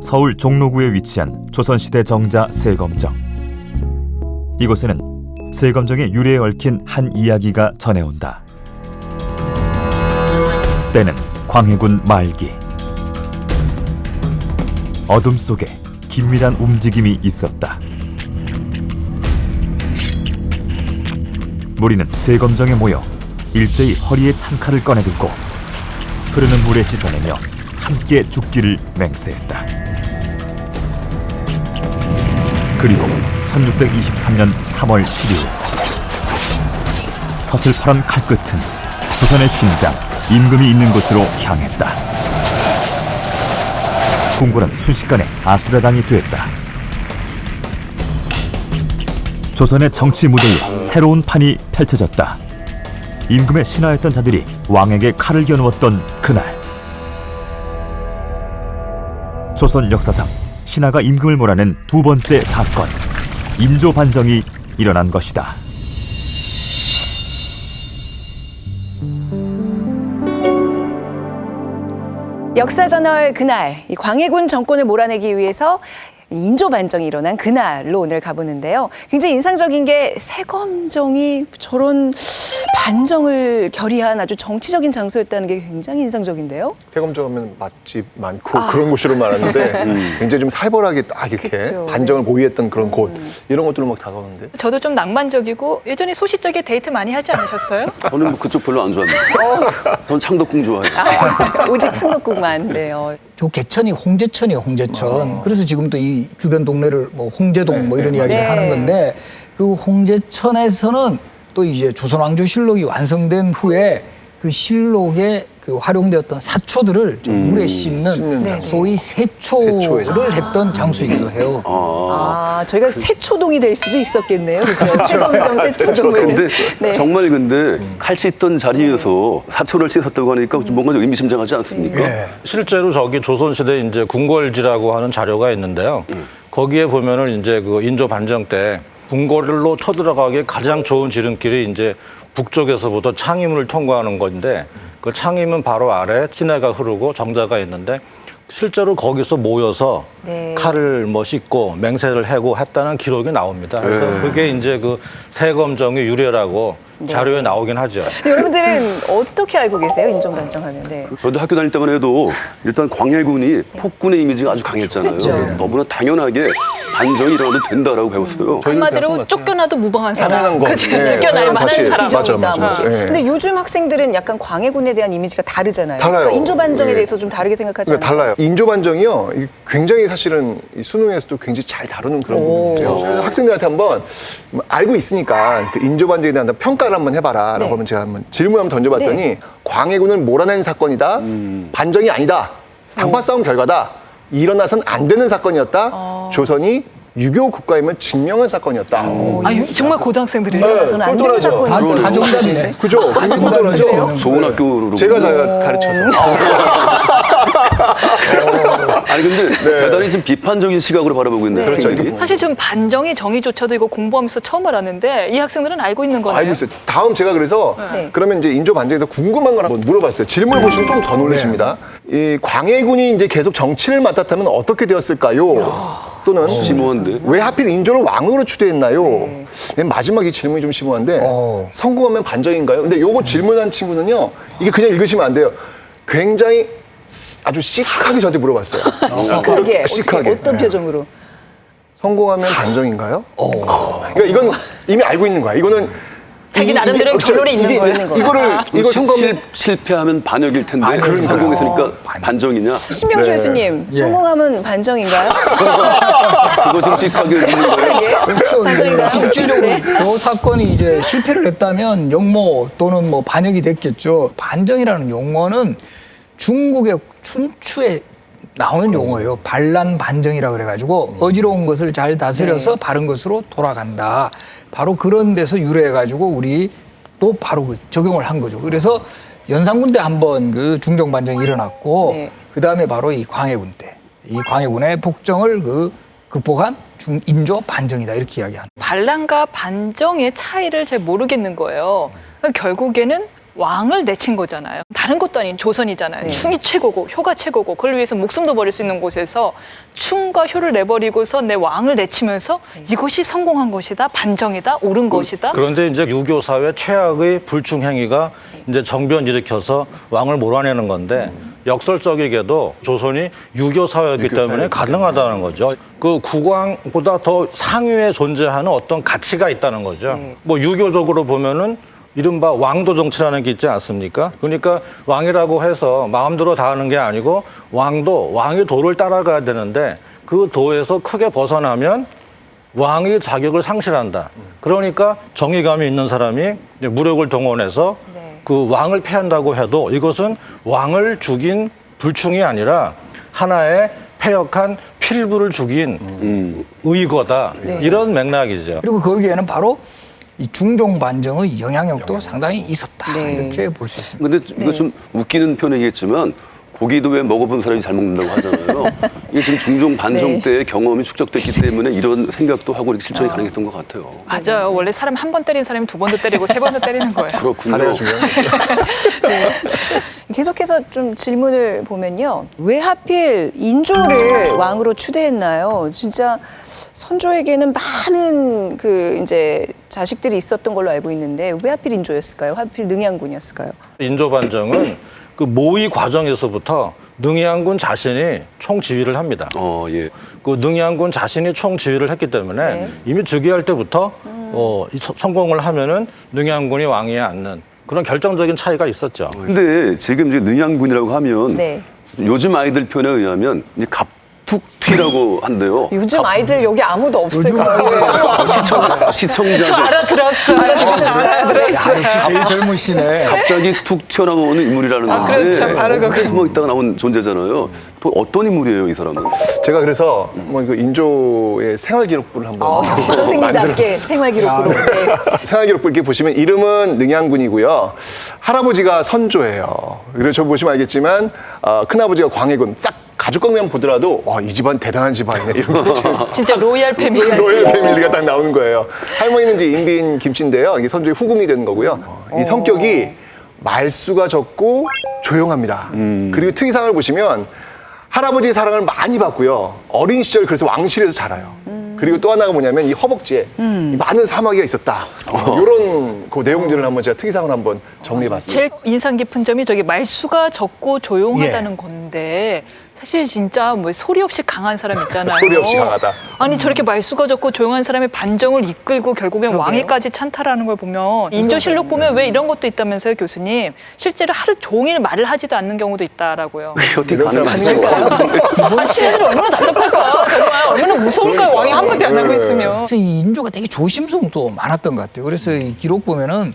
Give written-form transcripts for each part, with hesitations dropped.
서울 종로구에 위치한 조선시대 정자 세검정. 이곳에는 세검정의 유래에 얽힌 한 이야기가 전해온다. 때는 광해군 말기. 어둠 속에 긴밀한 움직임이 있었다. 무리는 세검정에 모여 일제히 허리에 창칼을 꺼내들고 흐르는 물에 씻어내며 함께 죽기를 맹세했다. 그리고 1623년 3월 12일 서슬파란 칼끝은 조선의 심장 임금이 있는 곳으로 향했다. 궁궐은 순식간에 아수라장이 됐다. 조선의 정치 무대에 새로운 판이 펼쳐졌다. 임금의 신하였던 자들이 왕에게 칼을 겨누었던 그날, 조선 역사상 신하가 임금을 몰아낸 두 번째 사건, 인조 반정이 일어난 것이다. 역사저널 그날, 이 광해군 정권을 몰아내기 위해서 인조 반정이 일어난 그날로 오늘 가보는데요. 굉장히 인상적인 게 세검정이 저런 반정을 결의한 아주 정치적인 장소였다는 게 굉장히 인상적인데요. 세검정 하면 맛집 많고 그런 곳으로만 아는데 굉장히 좀 살벌하게 딱 이렇게 그쵸. 반정을 보유했던 그런 곳, 이런 것들로 막 다가오는데. 저도 좀 낭만적이고 예전에 소시적에 데이트 많이 하지 않으셨어요? 저는 뭐 그쪽 별로 안 좋아합니다. 전 창덕궁 좋아해요. 오직 창덕궁만. 네요. 저 개천이 홍제천이에요, 홍제천. 그래서 지금도 이 주변 동네를 뭐 홍제동 뭐 이런 이야기를 네. 하는 건데, 그 홍제천에서는 또 이제 조선왕조실록이 완성된 후에 그 실록에 그 활용되었던 사초들을 좀 물에 씻는 네. 소위 세초를 했던 장소이기도 해요. 저희가 세초동이 될 수도 있었겠네요. 그렇죠? 세검정 세초동을. 근데 네. 정말 근데 칼 씻던 자리에서 사초를 씻었다고 하니까 좀 뭔가 좀 의미심장하지 않습니까? 실제로 저기 조선시대 이제 궁궐지라고 하는 자료가 있는데요. 거기에 보면은 이제 그 인조 반정 때 궁궐로 쳐들어가기 가장 좋은 지름길이 이제 북쪽에서부터 창의문을 통과하는 건데, 그 창의문 바로 아래 시내가 흐르고 정자가 있는데 실제로 거기서 모여서 네. 칼을 뭐 씻고 맹세를 하고 했다는 기록이 나옵니다. 그래서 그게 이제 그 세검정의 유래라고 자료에 나오긴 하죠. 여러분들은 어떻게 알고 계세요? 인조 반정 하면. 네. 저도 학교 다닐 때만 해도 일단 광해군이 폭군의 이미지가 아주 강했잖아요. 그렇죠. 너무나 당연하게 반정이 일어나도 된다라고 배웠어요. 한마디로 쫓겨나도 무방한 사람. 당연한 거. 그치? 네, 쫓겨날 만한 사실. 사람. 맞아. 네. 근데 요즘 학생들은 약간 광해군에 대한 이미지가 다르잖아요. 달라요. 그러니까 인조 반정에 네. 대해서 좀 다르게 생각하지 않나요? 그러니까 달라요. 인조 반정이요, 굉장히 사실은 이 수능에서도 굉장히 잘 다루는 그런 부분이에요. 그래서 학생들한테 한번 알고 있으니까 그 인조 반정에 대한 평가를 한번 해봐라. 네. 라고 하면 제가 한번 질문 한번 던져봤더니 네. 광해군을 몰아낸 사건이다. 반정이 아니다. 당파 싸움 결과다. 일어나선 안 되는 사건이었다. 조선이 유교 국가임을 증명한 사건이었다. 정말 고등학생들이. 일어나서는 안 되는 똘똘하죠. 사건이 다 정답이네. 그죠? 굉장히 똘똘하죠. 좋은 학교로. 제가 가르쳐서. 아니 근데 대단히 좀 비판적인 시각으로 바라보고 있는 그렇죠. 학생들이. 사실 좀 반정의 정의조차도 이거 공부하면서 처음 알았는데 이 학생들은 알고 있는 거네요. 알고 있어요. 다음 제가 그래서 네. 그러면 이제 인조 반정에서 궁금한 걸 한번 물어봤어요. 질문을 보시면 좀 더 놀라십니다. 이 광해군이 이제 계속 정치를 맡았다면 어떻게 되었을까요? 또는 심오한데. 왜 하필 인조를 왕으로 추대했나요? 맨 마지막 이 질문이 좀 심오한데 성공하면 반정인가요? 근데 요거 질문한 친구는요, 이게 그냥 읽으시면 안 돼요. 굉장히 아주 시크하게 저한테 물어봤어요. 시크하게. 시크하게. 어떤 표정으로? 성공하면 반정인가요? 그러니까 이건 이미 알고 있는 거야. 이거는 자기 나름대로 그렇죠. 결론이 있는 이게 거예요. 이거 성공하면 실패하면 반역일 텐데 그러니까요. 성공했으니까 반정이냐? 신명주 교수님, 예. 성공하면 반정인가요? 그거 좀 시크하게 묻는 거예요. 예? 그렇죠. 반정인가요? 실질적으로 네. 그 사건이 이제 실패를 했다면 역모 또는 뭐 반역이 됐겠죠. 반정이라는 용어는 중국의 춘추에 나오는 용어예요. 반란 반정이라 그래가지고 어지러운 것을 잘 다스려서 바른 것으로 돌아간다. 바로 그런 데서 유래해가지고 우리 또 바로 그 적용을 한 거죠. 그래서 연산군 때 한번 그 중종 반정이 일어났고 네. 그 다음에 바로 이 광해군 때 이 광해군의 폭정을 극복한 인조 반정이다 이렇게 이야기합니다. 반란과 반정의 차이를 잘 모르겠는 거예요. 결국에는 왕을 내친 거잖아요. 다른 것도 아닌 조선이잖아요. 충이 최고고 효가 최고고 그걸 위해서 목숨도 버릴 수 있는 곳에서 충과 효를 내버리고서 내 왕을 내치면서 이것이 성공한 것이다, 반정이다, 옳은 것이다. 그런데 이제 유교 사회 최악의 불충 행위가 이제 정변 일으켜서 왕을 몰아내는 건데 역설적이게도 조선이 유교 사회였기 때문에 가능하다는 거죠. 그 국왕보다 더 상위에 존재하는 어떤 가치가 있다는 거죠. 뭐 유교적으로 보면은 이른바 왕도 정치라는 게 있지 않습니까? 그러니까 왕이라고 해서 마음대로 다 하는 게 아니고 왕의 도를 따라가야 되는데 그 도에서 크게 벗어나면 왕의 자격을 상실한다. 그러니까 정의감이 있는 사람이 무력을 동원해서 그 왕을 패한다고 해도 이것은 왕을 죽인 불충이 아니라 하나의 패역한 필부를 죽인 의거다. 이런 맥락이죠. 그리고 거기에는 바로 이 중종 반정의 영향력도 상당히 있었다 네. 이렇게 볼 수 있습니다. 근데 이거 좀 웃기는 표현이겠지만 고기도 왜 먹어본 사람이 잘 먹는다고 하잖아요. 이게 지금 중종 반정 네. 때의 경험이 축적됐기 때문에 이런 생각도 하고 이렇게 실천이 가능했던 것 같아요. 맞아요. 원래 사람 한 번 때린 사람이 두 번도 때리고 세 번도 때리는 거예요. 그렇군요. 사례가 중요한 거죠. 계속해서 좀 질문을 보면요. 왜 하필 인조를 왕으로 추대했나요? 진짜 선조에게는 많은 그 이제 자식들이 있었던 걸로 알고 있는데 왜 하필 인조였을까요? 하필 능양군이었을까요? 인조 반정은 그 모의 과정에서부터 능양군 자신이 총지휘를 합니다. 예. 그 능양군 자신이 총지휘를 했기 때문에 네. 이미 즉위할 때부터 성공을 하면은 능양군이 왕위에 앉는 그런 결정적인 차이가 있었죠. 근데 지금 이제 능양군이라고 하면 네. 요즘 아이들 표현에 의하면 이제 갑툭튀라고 한대요. 요즘 아이들 여기 아무도 없을 거예요. 시청자 저 알아들었어요. 야, 역시 제일 젊으시네. 갑자기 툭 튀어나오는 인물이라는 건데 그렇죠. 바로 그거. 숨어 있다가 나온 존재잖아요. 또 어떤 인물이에요, 이 사람은? 제가 그래서 뭐 이거 인조의 생활기록부를 한번 역시 선생님답게 생활기록부로. 네. 생활기록부 이렇게 보시면 이름은 능양군이고요. 할아버지가 선조예요. 그리고 저 보시면 알겠지만 큰아버지가 광해군. 딱 가족관계만 보더라도 와, 이 집안 대단한 집안이네 이런 거 진짜 로얄 패밀리. 로열 패밀리가 딱 나오는 거예요. 할머니는 이제 인빈 김씨인데요. 이게 선조의 후궁이 되는 거고요. 이 성격이 말수가 적고 조용합니다. 그리고 특이사항을 보시면 할아버지의 사랑을 많이 받고요. 어린 시절 그래서 왕실에서 자라요. 그리고 또 하나가 뭐냐면 이 허벅지에 이 많은 사마귀가 있었다. 이런 그 내용들을 한번 제가 특이사항을 한번 정리해봤습니다. 제일 인상 깊은 점이 저기 말수가 적고 조용하다는 건데 사실 진짜 뭐 소리 없이 강한 사람 있잖아요. 소리 없이 강하다. 아니 저렇게 말수가 적고 조용한 사람이 반정을 이끌고 결국엔 왕위까지 찬탈하는 걸 보면 인조실록 보면 왜 이런 것도 있다면서요, 교수님? 실제로 하루 종일 말을 하지도 않는 경우도 있다라고요. 어떻게 이런 사람 가능하죠? 아, 시민들이 얼마나 답답할까? 정말 얼마나 무서울까요? 왕이 한마디 안 하고 있으면. 그래서 이 인조가 되게 조심성도 많았던 것 같아요. 그래서 이 기록 보면은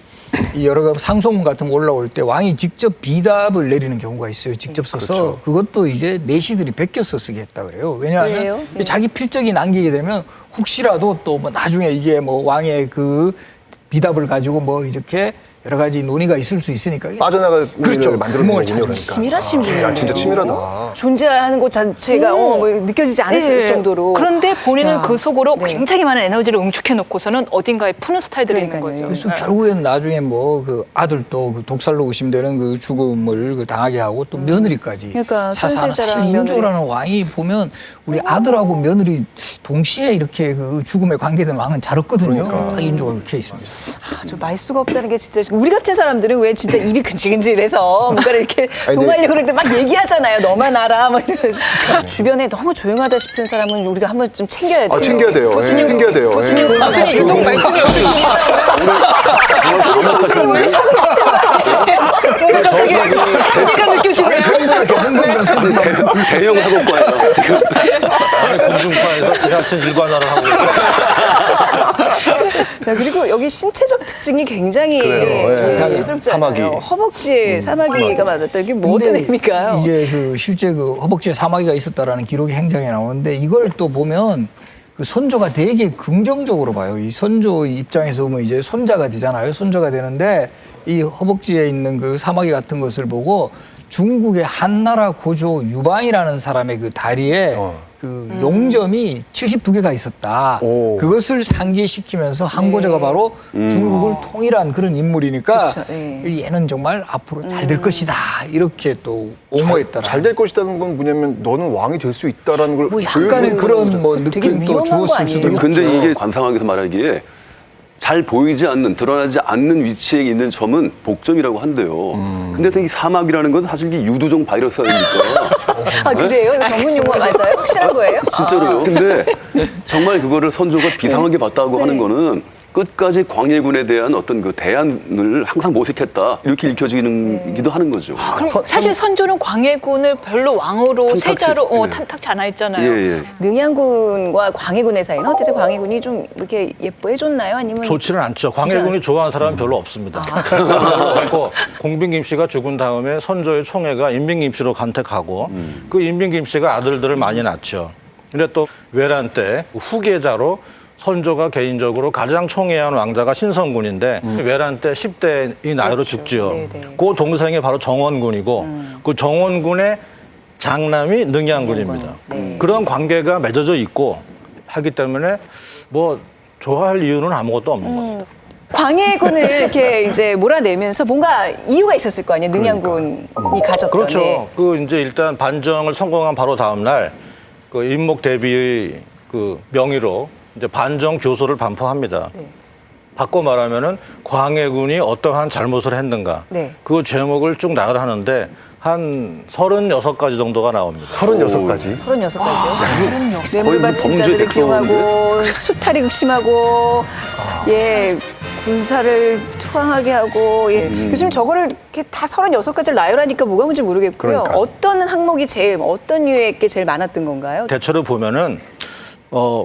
이 여러 가지 상소문 같은 거 올라올 때 왕이 직접 비답을 내리는 경우가 있어요. 직접 써서 그것도 이제 내시들이 베껴서 쓰게 했다 그래요. 왜냐하면 왜요? 예. 자기 필적이 남기게 되면 혹시라도 또 뭐 나중에 이게 뭐 왕의 그 비답을 가지고 뭐 이렇게 여러 가지 논의가 있을 수 있으니까 빠져나갈 그렇죠. 우리를 만들어 구멍을 놓군요. 찾는 치밀하신 야, 분이에요. 진짜 치밀하다. 존재하는 것 자체가 뭐 느껴지지 않을 예. 정도로. 그런데 본인은 야. 그 속으로 네. 굉장히 많은 에너지를 응축해 놓고서는 어딘가에 푸는 스타일들이 있는 그러니까요. 거죠. 그래서 결국에는 나중에 뭐 그 아들도 그 독살로 의심되는 그 죽음을 그 당하게 하고 또 며느리까지 그러니까 사사하는 사실 손실자랑 인조라는 왕이 보면 우리 아들하고 며느리 동시에 이렇게 그 죽음에 관계된 왕은 잘 없거든요. 딱 인조가 그렇게 있습니다. 저 말수가 없다는 게 진짜 우리 같은 사람들은 왜 진짜 입이 근질근질해서 뭔가를 이렇게 아니, 근데- 동하려고 그럴 때 막 얘기하잖아요. 너만 알아. 막 이러면서. 주변에 너무 조용하다 싶은 사람은 우리가 한번 좀 챙겨야 돼요. 챙겨야 돼요. 교수님, 예, 챙겨야 돼요. 교수님, 예. 교수님 유독 말씀이 없으시니까. 교수님 왜 사고 치시는 거예요? 갑자기 한지가 느껴지네요. 대형 학업과예요. 지금. 아니, 공중파에서 지하철 일관화를 하고 있어요. 자, 그리고 여기 신체적 특징이 굉장히 그래요. 예. 예술잖아요. 사마귀. 허벅지에 사마귀가 맞았다. 이게 뭐 어떤 근데 의미일까요? 이제 그 실제 그 허벅지에 사마귀가 있었다라는 기록이 행정에 나오는데 이걸 또 보면 그 선조가 되게 긍정적으로 봐요. 이 선조 입장에서 보면 이제 손자가 되잖아요. 손자가 되는데 이 허벅지에 있는 그 사마귀 같은 것을 보고 중국의 한나라 고조 유방이라는 사람의 그 다리에 그 용점이 72개가 있었다. 오. 그것을 상기시키면서 한고조가 바로 중국을 통일한 그런 인물이니까 그쵸, 예. 얘는 정말 앞으로 잘 될 것이다. 이렇게 또 옹호했더라. 잘 될 것이라는 건 뭐냐면 너는 왕이 될 수 있다라는 걸 뭐 약간의 그런 뭐 되게 느낌도 위험한 거 주었을 수도 아니에요? 있고. 근데 이게 관상학에서 말하기에 잘 보이지 않는, 드러나지 않는 위치에 있는 점은 복점이라고 한대요. 근데 이 사막이라는 건 사실 이 유두종 바이러스 아닙니까? 아, 그래요? 이거 전문 용어 맞아요? 확실한 거예요? 진짜로요. 근데 정말 그거를 선조가 비상하게 봤다고 하는 거는 끝까지 광해군에 대한 어떤 그 대안을 항상 모색했다. 이렇게 읽혀지기도 하는 거죠. 그럼 사실 선조는 광해군을 별로 왕으로 탐탁치. 세자로 예. 탐탁치 않아 했잖아요. 예, 예. 능양군과 광해군의 사이는 어때서 광해군이 좀 이렇게 예뻐해줬나요? 아니면 좋지는 않죠. 광해군이 좋아하는 사람은 별로 없습니다. 그리고 공빈김 씨가 죽은 다음에 선조의 총애가 인빈김 씨로 간택하고 그 인빈김 씨가 아들들을 많이 낳죠. 근데 또 외란 때 후계자로 선조가 개인적으로 가장 총애한 왕자가 신성군인데 외란 때 10대의 나이로 죽지요. 네네. 그 동생이 바로 정원군이고 그 정원군의 장남이 능양군입니다. 그런 관계가 맺어져 있고 하기 때문에 뭐 좋아할 이유는 아무것도 없는 겁니다. 광해군을 이렇게 이제 몰아내면서 뭔가 이유가 있었을 거 아니에요? 능양군이 가졌던. 그렇죠. 네. 그 이제 일단 반정을 성공한 바로 다음 날 그 임목 대비의 그 명의로 이제 반정 교서를 반포합니다. 네. 바꿔 말하면은 광해군이 어떠한 잘못을 했는가. 네. 그 제목을 쭉 나열을 하는데 한 36가지 정도가 나옵니다. 36가지. 36가지요? 거의 뇌물받친 범죄 자들을 백성인데? 기용하고 수탈이 극심하고 예 군사를 투항하게 하고 예. 교수님 저거를 이렇게 다 36가지를 나열하니까 뭐가 뭔지 모르겠고요. 그러니까. 어떤 항목이 제일 어떤 유의 게 제일 많았던 건가요? 대체로 보면은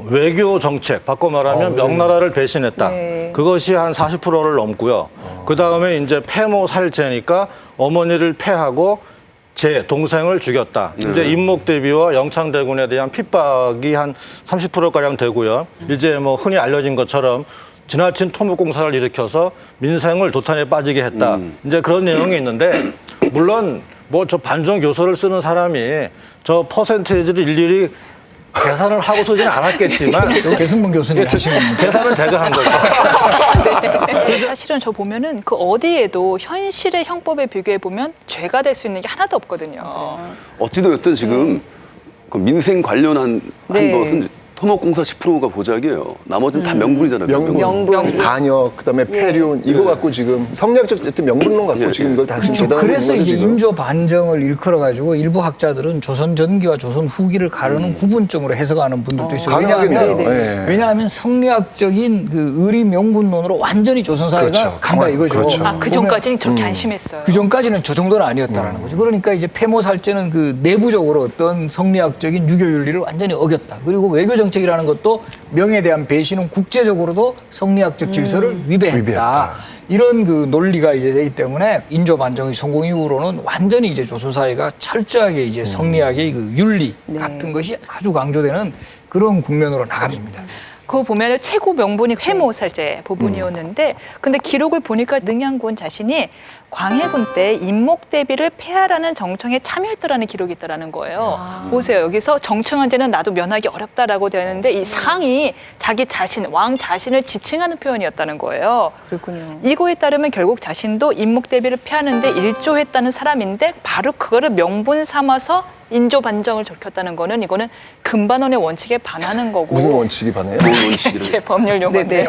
외교 정책, 바꿔 말하면 명나라를 배신했다. 네. 그것이 한 40%를 넘고요. 그 다음에 이제 패모 살제니까 어머니를 패하고 제 동생을 죽였다. 이제 임목대비와 영창대군에 대한 핍박이 한 30%가량 되고요. 이제 뭐 흔히 알려진 것처럼 지나친 토목공사를 일으켜서 민생을 도탄에 빠지게 했다. 이제 그런 내용이 있는데 물론 뭐 저 반정 교서를 쓰는 사람이 저 퍼센테이지를 일일이 계산을 하고 쓰지는 않았겠지만 계승문 교수님 하신 겁니다. 계산은 제가 한 거죠. 사실은 저 보면은 그 어디에도 현실의 형법에 비교해 보면 죄가 될 수 있는 게 하나도 없거든요. 어찌되었든 지금 그 민생 관련한 네. 한 것은 토목공사 10%가 보자기예요. 나머지는 다 명분이잖아요. 명분. 반역, 그다음에 폐륜 이거 갖고 지금 성리학적 어떤 명분론 갖고 예, 지금 이걸 다 지금 그렇죠. 대단하는 그래서 거죠, 이제 지금. 인조 반정을 일컬어 가지고 일부 학자들은 조선 전기와 조선 후기를 가르는 구분점으로 해석하는 분들도 있어요. 가능하겠네요. 왜냐하면, 예. 왜냐하면 성리학적인 그 의리 명분론으로 완전히 조선 사회가 그렇죠. 간다 이거죠. 그렇죠. 아, 그 전까지는 저렇게 안심했어요. 그 전까지는 저 정도는 아니었다라는 거죠. 그러니까 이제 폐모살제는 그 내부적으로 어떤 성리학적인 유교 윤리를 완전히 어겼다. 그리고 외교 정책이라는 것도 명에 대한 배신은 국제적으로도 성리학적 질서를 위배했다. 이런 그 논리가 이제 되기 때문에 인조 반정의 성공 이후로는 완전히 이제 조선 사회가 철저하게 이제 성리학의 그 윤리 같은 것이 아주 강조되는 그런 국면으로 나갑니다. 그거 보면 최고 명분이 회모살제 부분이었는데 근데 기록을 보니까 능양군 자신이 광해군 때 임목대비를 폐하라는 정청에 참여했다라는 기록이 있다라는 거예요. 보세요. 여기서 정청한제는 나도 면하기 어렵다라고 되는데 이 상이 자기 자신, 왕 자신을 지칭하는 표현이었다는 거예요. 그렇군요. 이거에 따르면 결국 자신도 임목대비를 폐하는데 일조했다는 사람인데 바로 그거를 명분 삼아서 인조 반정을 적혔다는 거는 이거는 금반원의 원칙에 반하는 거고 무슨 원칙이 반해요? 이게 법률 용어인데 네네.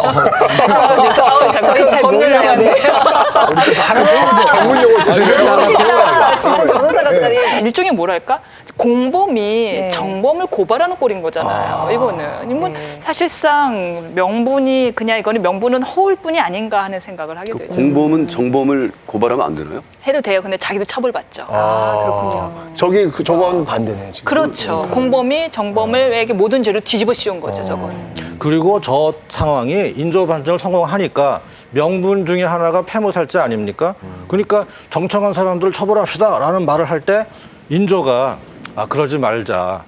저희 잘 법률 몰라요. 용어인데 전문 용어 쓰시네요. 멋있다. 진짜 변호사 같다니. 일종의 뭐랄까 공범이 네. 정범을 고발하는 꼴인 거잖아요. 이거는 이건 네. 사실상 명분이 그냥 이거는 명분은 허울뿐이 아닌가 하는 생각을 하게 되죠. 공범은 정범을 고발하면 안 되나요? 해도 돼요. 근데 자기도 처벌받죠. 저기 저건 반대네 지금. 그렇죠. 공범이 정범을에게 모든 죄를 뒤집어 씌운 거죠. 저거는. 그리고 저 상황이 인조 반정을 성공하니까 명분 중에 하나가 폐모살제 아닙니까? 그러니까 정청한 사람들을 처벌합시다라는 말을 할 때 인조가 그러지 말자.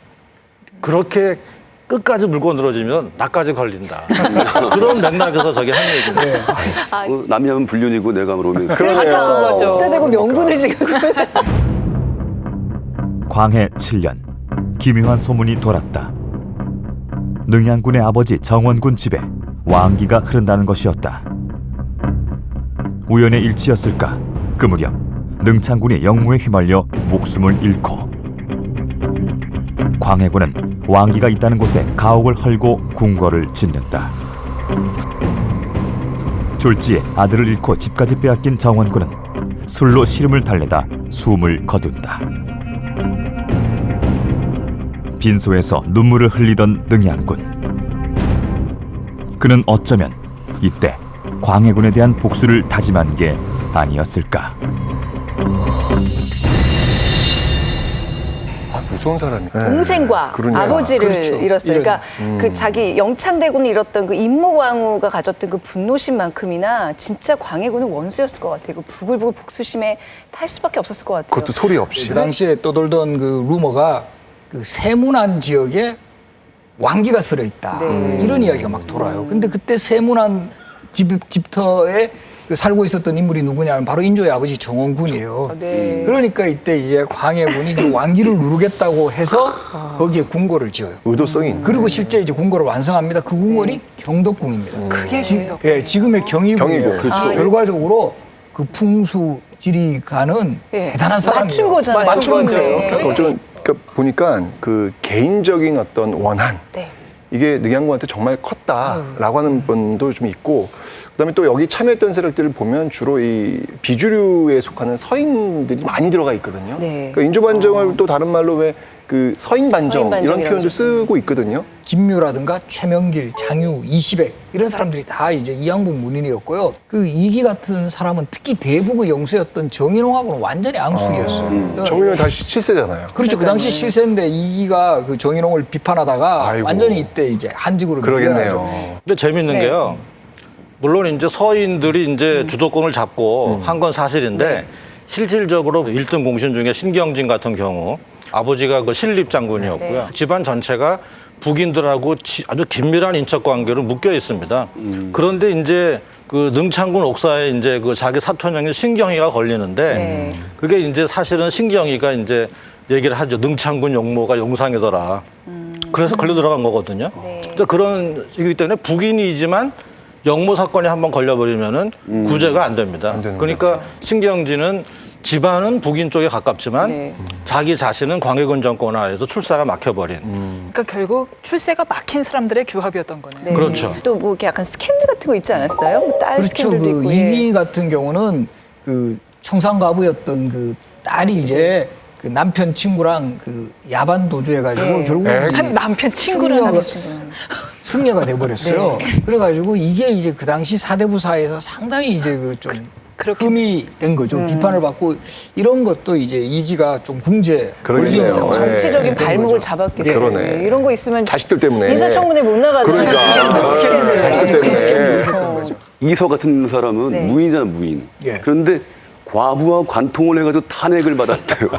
그렇게 끝까지 물고 늘어지면 나까지 걸린다. 그런 맥락에서 저게 한 얘기입니다. 남이 하면 불륜이고 내가 그러면서. 그러네요. 맞아. 대고 명분을 지금. 광해 7년 기묘한 소문이 돌았다. 능양군의 아버지 정원군 집에 왕기가 흐른다는 것이었다. 우연의 일치였을까? 그 무렵 능창군이 영무에 휘말려 목숨을 잃고 광해군은 왕기가 있다는 곳에 가옥을 헐고 궁궐을 짓는다. 졸지에 아들을 잃고 집까지 빼앗긴 정원군은 술로 시름을 달래다 숨을 거둔다. 빈소에서 눈물을 흘리던 능양군. 그는 어쩌면 이때 광해군에 대한 복수를 다짐한 게 아니었을까. 무서운 사람이. 동생과 그러네요. 아버지를 그렇죠. 잃었어요. 그러니까 그 자기 영창대군을 잃었던 그 임모광우가 가졌던 그 분노심만큼이나 진짜 광해군은 원수였을 것 같아요. 그 부글부글 복수심에 탈 수밖에 없었을 것 같아요. 그것도 소리 없이. 그 당시에 떠돌던 그 루머가 그 세문안 지역에 왕기가 서려 있다. 이런 이야기가 막 돌아요. 근데 그때 세문안 집터에 그 살고 있었던 인물이 누구냐면 바로 인조의 아버지 정원군이에요. 네. 그러니까 이때 이제 광해군이 그 왕기를 누르겠다고 해서 거기에 궁궐을 지어요. 의도성이 있네. 그리고 실제 이제 궁궐을 완성합니다. 그 궁궐이 경덕궁입니다. 그게 경덕궁. 예, 지금의 경희궁이에요. 경희궁, 그렇죠. 결과적으로 그 풍수 지리가는 예. 대단한 사람이에요. 맞춘 거잖아요. 맞춘 그거는. 거예요. 네. 어쩌면 그러니까 보니까 그 개인적인 어떤 원한 네. 이게 능양군한테 정말 컸다라고 하는 분도 좀 있고 그다음에 또 여기 참여했던 세력들을 보면 주로 이 비주류에 속하는 서인들이 많이 들어가 있거든요. 네. 그러니까 인조반정을 또 다른 말로 왜 그 서인반정 이런 서인반정이라고 표현도 쓰고 있거든요. 김묘라든가 최명길, 장유, 이시백 이런 사람들이 다 이제 이항복 문인이었고요. 그 이기 같은 사람은 특히 대북의 영수였던 정인홍하고는 완전히 앙숙이었어요. 그러니까 정의는 다시 실세잖아요. 그렇죠. 그 당시 실세인데 이기가 그 정인홍을 비판하다가 아이고. 완전히 이때 이제 한직으로 그러겠네요. 밀려나죠. 근데 재밌는 네. 게요. 물론 이제 서인들이 이제 주도권을 잡고 한 건 사실인데 실질적으로 1등 공신 중에 신경진 같은 경우 아버지가 그 신립 장군이었고요. 집안 전체가 북인들하고 아주 긴밀한 인척 관계로 묶여 있습니다. 그런데 이제 그 능창군 옥사에 이제 그 자기 사촌형인 신경이가 걸리는데 그게 이제 사실은 신경이가 이제 얘기를 하죠. 능창군 영모가 용상이더라. 그래서 걸려 들어간 거거든요. 그래서 그런 이기 때문에 북인이지만 영모 사건이 한번 걸려버리면은 구제가 안 됩니다. 안 되는 그러니까 신경진은 집안은 북인 쪽에 가깝지만 네. 자기 자신은 광해군 정권 하에서 출사가 막혀버린. 그러니까 결국 출세가 막힌 사람들의 규합이었던 거네요. 네. 그렇죠. 또 뭐 이렇게 약간 스캔들 같은 거 있지 않았어요? 뭐딸 그렇죠. 스캔들도 그 있고. 예. 이기 같은 경우는 그 청산가부였던 그 딸이 이제 그 남편 친구랑 그 야반 도주해가지고 결국 남편 친구라는 승려가 돼버렸어요. 그래가지고 이게 이제 그 당시 사대부 사회에서 상당히 이제 그 좀 그렇게- 흠이 된 거죠. 비판을 받고 이런 것도 이제 이기가 좀 궁제 그러겠네요. 걸리는 상황. 정치적인 된 발목을 거죠. 잡았겠어요. 그러네. 이런 거 있으면 자식들 때문에. 인사청문회 못 나가잖아요. 그러니까. 스캔들, 자식들 아주 큰 때문에. 스캔들이 있었던 거죠. 이서 같은 사람은 네. 무인이잖아, 무인. 예. 그런데 과부와 관통을 해가지고 탄핵을 받았대요.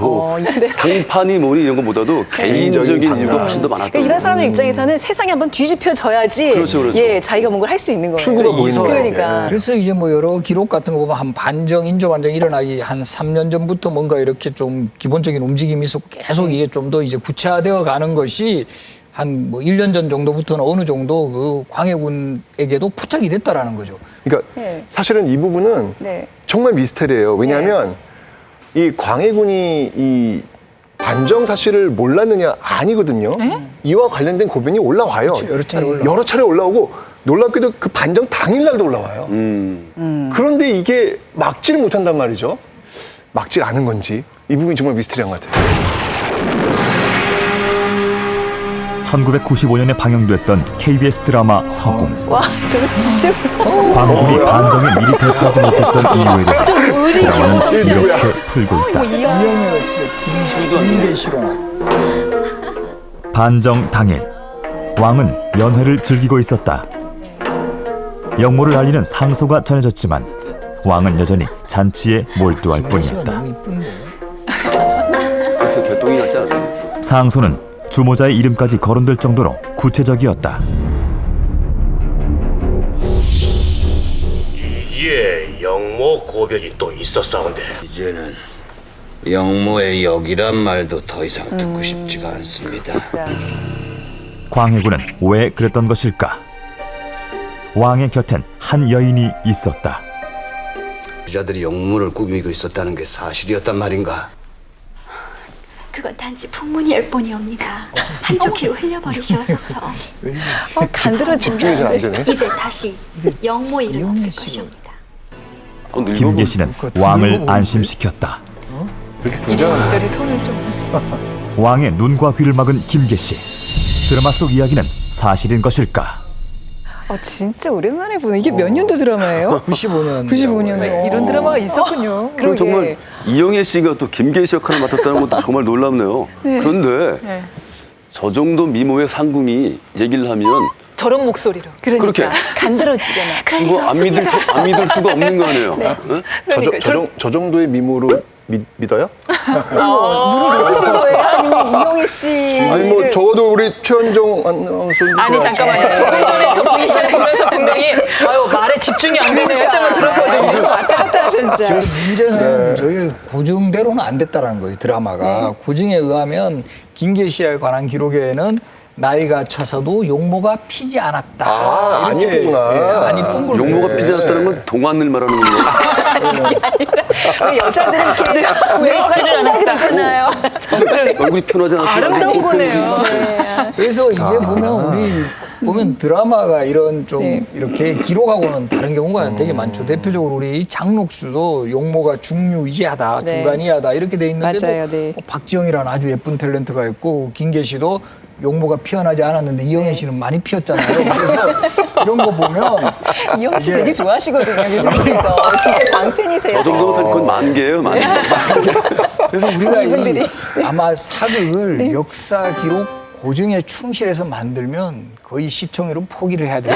네. 당판이 뭐니 이런 것보다도 개인적인 이유가 훨씬 더 많았다. 그러니까 이런 사람들 입장에서는 세상이 한번 뒤집혀져야지 그렇죠, 그렇죠. 예, 자기가 뭔가를 할 수 있는 거예요. 출구가 보이는 거예요. 그러니까. 그래서 이제 뭐 여러 기록 같은 거 보면 한 반정, 인조 반정이 일어나기 한 3년 전부터 뭔가 이렇게 좀 기본적인 움직임이 있었고 계속 이게 좀 더 이제 구체화되어 가는 것이 한 뭐 1년 전 정도부터는 어느 정도 그 광해군에게도 포착이 됐다라는 거죠. 그러니까 네. 사실은 이 부분은 네. 정말 미스터리예요. 왜냐하면 이 광해군이 이 반정 사실을 몰랐느냐 아니거든요. 이와 관련된 고변이 올라와요. 그렇죠. 여러 차례 올라와요. 여러 차례 올라오고 놀랍게도 그 반정 당일날도 올라와요. 그런데 이게 막지를 못한단 말이죠. 막질 않은 건지 이 부분이 정말 미스터리한 것 같아요. 1995년에 방영됐던 KBS 드라마 서궁. 와, 저거 진짜 광해군이 반정에 미리 대처하지 못했던 이유를 드라마는 이렇게 풀고 있다. 이영애가 김대 실화. 반정 당일 왕은 연회를 즐기고 있었다. 영모를 알리는 상소가 전해졌지만 왕은 여전히 잔치에 몰두할 뿐이었다. 너무 이쁜데. 그래서 개똥이 같지 않아요? 상소는 주모자의 이름까지 거론될 정도로 구체적이었다. 이에 영모 고별이 또 있었사온데 이제는 영모의 역이란 말도 더 이상 듣고 싶지가 않습니다. 자, 광해군은 왜 그랬던 것일까? 왕의 곁엔 한 여인이 있었다. 여자들이 영모를 꾸미고 있었다는 게 사실이었단 말인가? 그건 단지 풍문이일 뿐이옵니다. 한쪽 귀로 흘려버리시옵소서. 간들어진다. 집중이 잘 안 되네. 이제 다시 영모의 일은 없을 것이옵니다. 김계시는 왕을 안심시켰다. 이들이 손을 좀 왕의 눈과 귀를 막은 김계시. 드라마 속 이야기는 사실인 것일까? 진짜 오랜만에 보는 이게 몇 년도 드라마예요? 95년. 95년에 이런 드라마가 있었군요. 그리고 정말 이영애 씨가 또 김계시 역할을 맡았다는 것도 정말 놀랍네요. 그런데 네. 저 정도 미모의 상궁이 얘기를 하면 저런 목소리로. 그러니까 그렇게. 간들어지게 막. 이거 안 믿을 수가 없는 거 아니에요? 응? 그러니까 저 정도의 미모로 믿어요? 눈이 높으신 거예요? 아니면 이영애 씨? 아니 뭐 적어도 우리 최현정 아나운서님 아니 잠깐만요. 조금 전에 저 VCR 보면서 분명히 아유 말에 집중이 안 되네요 했던 거 들었거든요. 왔다 갔다 하셨죠. 지금 문제는 저희 고증대로는 안 됐다라는 거예요, 드라마가. 고증에 의하면 김계시에 관한 기록에는 나이가 차서도 용모가 피지 않았다. 안 이쁘구나. 안 이쁜 걸 용모가 그래. 피지 않았다는 건 동안을 말하는 거예요. 왜 여자들은 이렇게 외모가 한다 그러잖아요. 얼굴이 편하지 않아서 아름다운 거네요. 그래서 이게 보면 드라마가 이런 좀 이렇게 기록하고는 다른 경우가 되게 많죠. 대표적으로 우리 장록수도 용모가 중류이하다, 네. 중간이하다 이렇게 돼 있는데도 맞아요, 네. 박지영이라는 아주 예쁜 탤런트가 있고 김계시도 용모가 피어나지 않았는데 이영애 씨는 많이 피었잖아요. 그래서 이런 거 보면 이영애 씨 이게- 되게 좋아하시거든요. 교수님께서. 진짜 광팬이세요. 저 정도면 사실 그건 만개예요, 만개. 그래서 우리가 이분들이. 아마 사극을 역사 기록 고증에 충실해서 만들면 거의 시청률은 포기를 해야 돼요.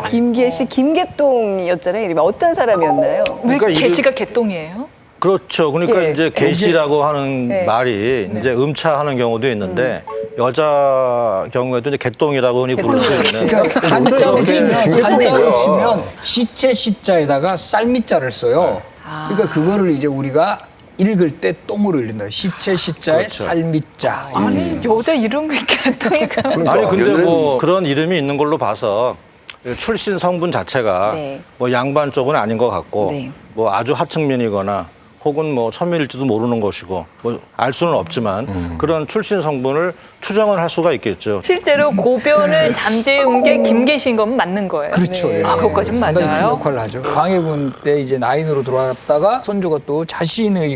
김계시, 김계똥이었잖아요. 이름이 어떤 사람이었나요? 왜 그러니까 이게- 개시가 개똥이에요? 그렇죠. 그러니까 예. 이제 계시라고 하는 네. 말이 이제 음차하는 경우도 있는데 여자 경우에도 이제 개똥이라고 흔히 부를 수 있는. 그러니까 한자로 치면 시체 시자에다가 쌀미자를 써요. 그러니까 그거를 이제 우리가 읽을 때 똥으로 읽는다. 시체 시자에 그렇죠. 쌀미자. 이렇게 아니 쓰는 여자 이름이 개똥이가. 아니 근데 옛날에는- 뭐 그런 이름이 있는 걸로 봐서 출신 성분 자체가 네. 뭐 양반 쪽은 아닌 것 같고 네. 뭐 아주 하층민이거나 혹은 뭐 천민일지도 모르는 것이고 뭐 알 수는 없지만 그런 출신 성분을 추정을 할 수가 있겠죠. 실제로 고변을 잠재운 게 김계시인 건 맞는 거예요. 그렇죠. 예. 아, 그것까진 상당히 큰 맞아요. 역할을 하죠. 광해군 때 이제 나인으로 들어왔다가 손주가 또 자신의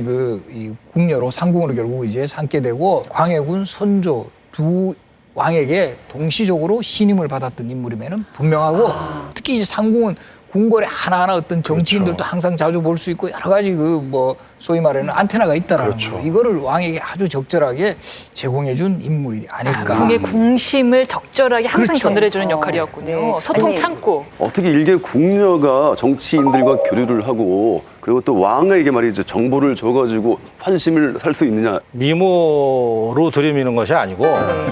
이 궁녀로 상궁으로 결국 이제 삼게 되고 광해군 손조 두 왕에게 동시적으로 신임을 받았던 인물임에는 분명하고 특히 이제 상궁은 궁궐에 하나하나 어떤 정치인들도 항상 자주 볼 수 있고 여러 가지 그 뭐 소위 말하는 안테나가 있다라는 거. 이거를 왕에게 아주 적절하게 제공해준 인물이 아닐까. 궁의 궁심을 적절하게 항상 그렇죠. 전달해주는 역할이었군요. 네. 소통 아니, 창구. 어떻게 일개 궁녀가 정치인들과 교류를 하고 그리고 또 왕에게 말이죠 정보를 줘가지고 환심을 살 수 있느냐. 미모로 들이미는 것이 아니고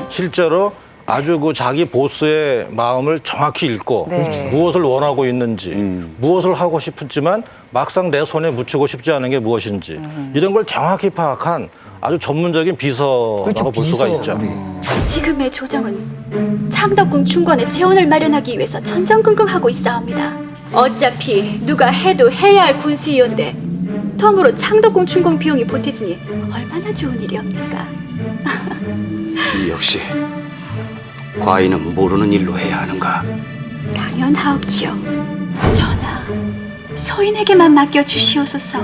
실제로 아주 그 자기 보스의 마음을 정확히 읽고 네. 무엇을 원하고 있는지 무엇을 하고 싶지만 막상 내 손에 묻히고 싶지 않은 게 무엇인지 이런 걸 정확히 파악한 아주 전문적인 비서라고 그렇죠. 볼 수가 비서. 있죠. 지금의 조정은 창덕궁 충권의 재원을 마련하기 위해서 전전긍긍하고 있사옵니다. 어차피 누가 해도 해야 할 군수이온데 덤으로 창덕궁 충공 비용이 보태지니 얼마나 좋은 일이옵니까? 이 역시 과인은 모르는 일로 해야 하는가? 당연하옵지요. 전하, 소인에게만 맡겨주시옵소서.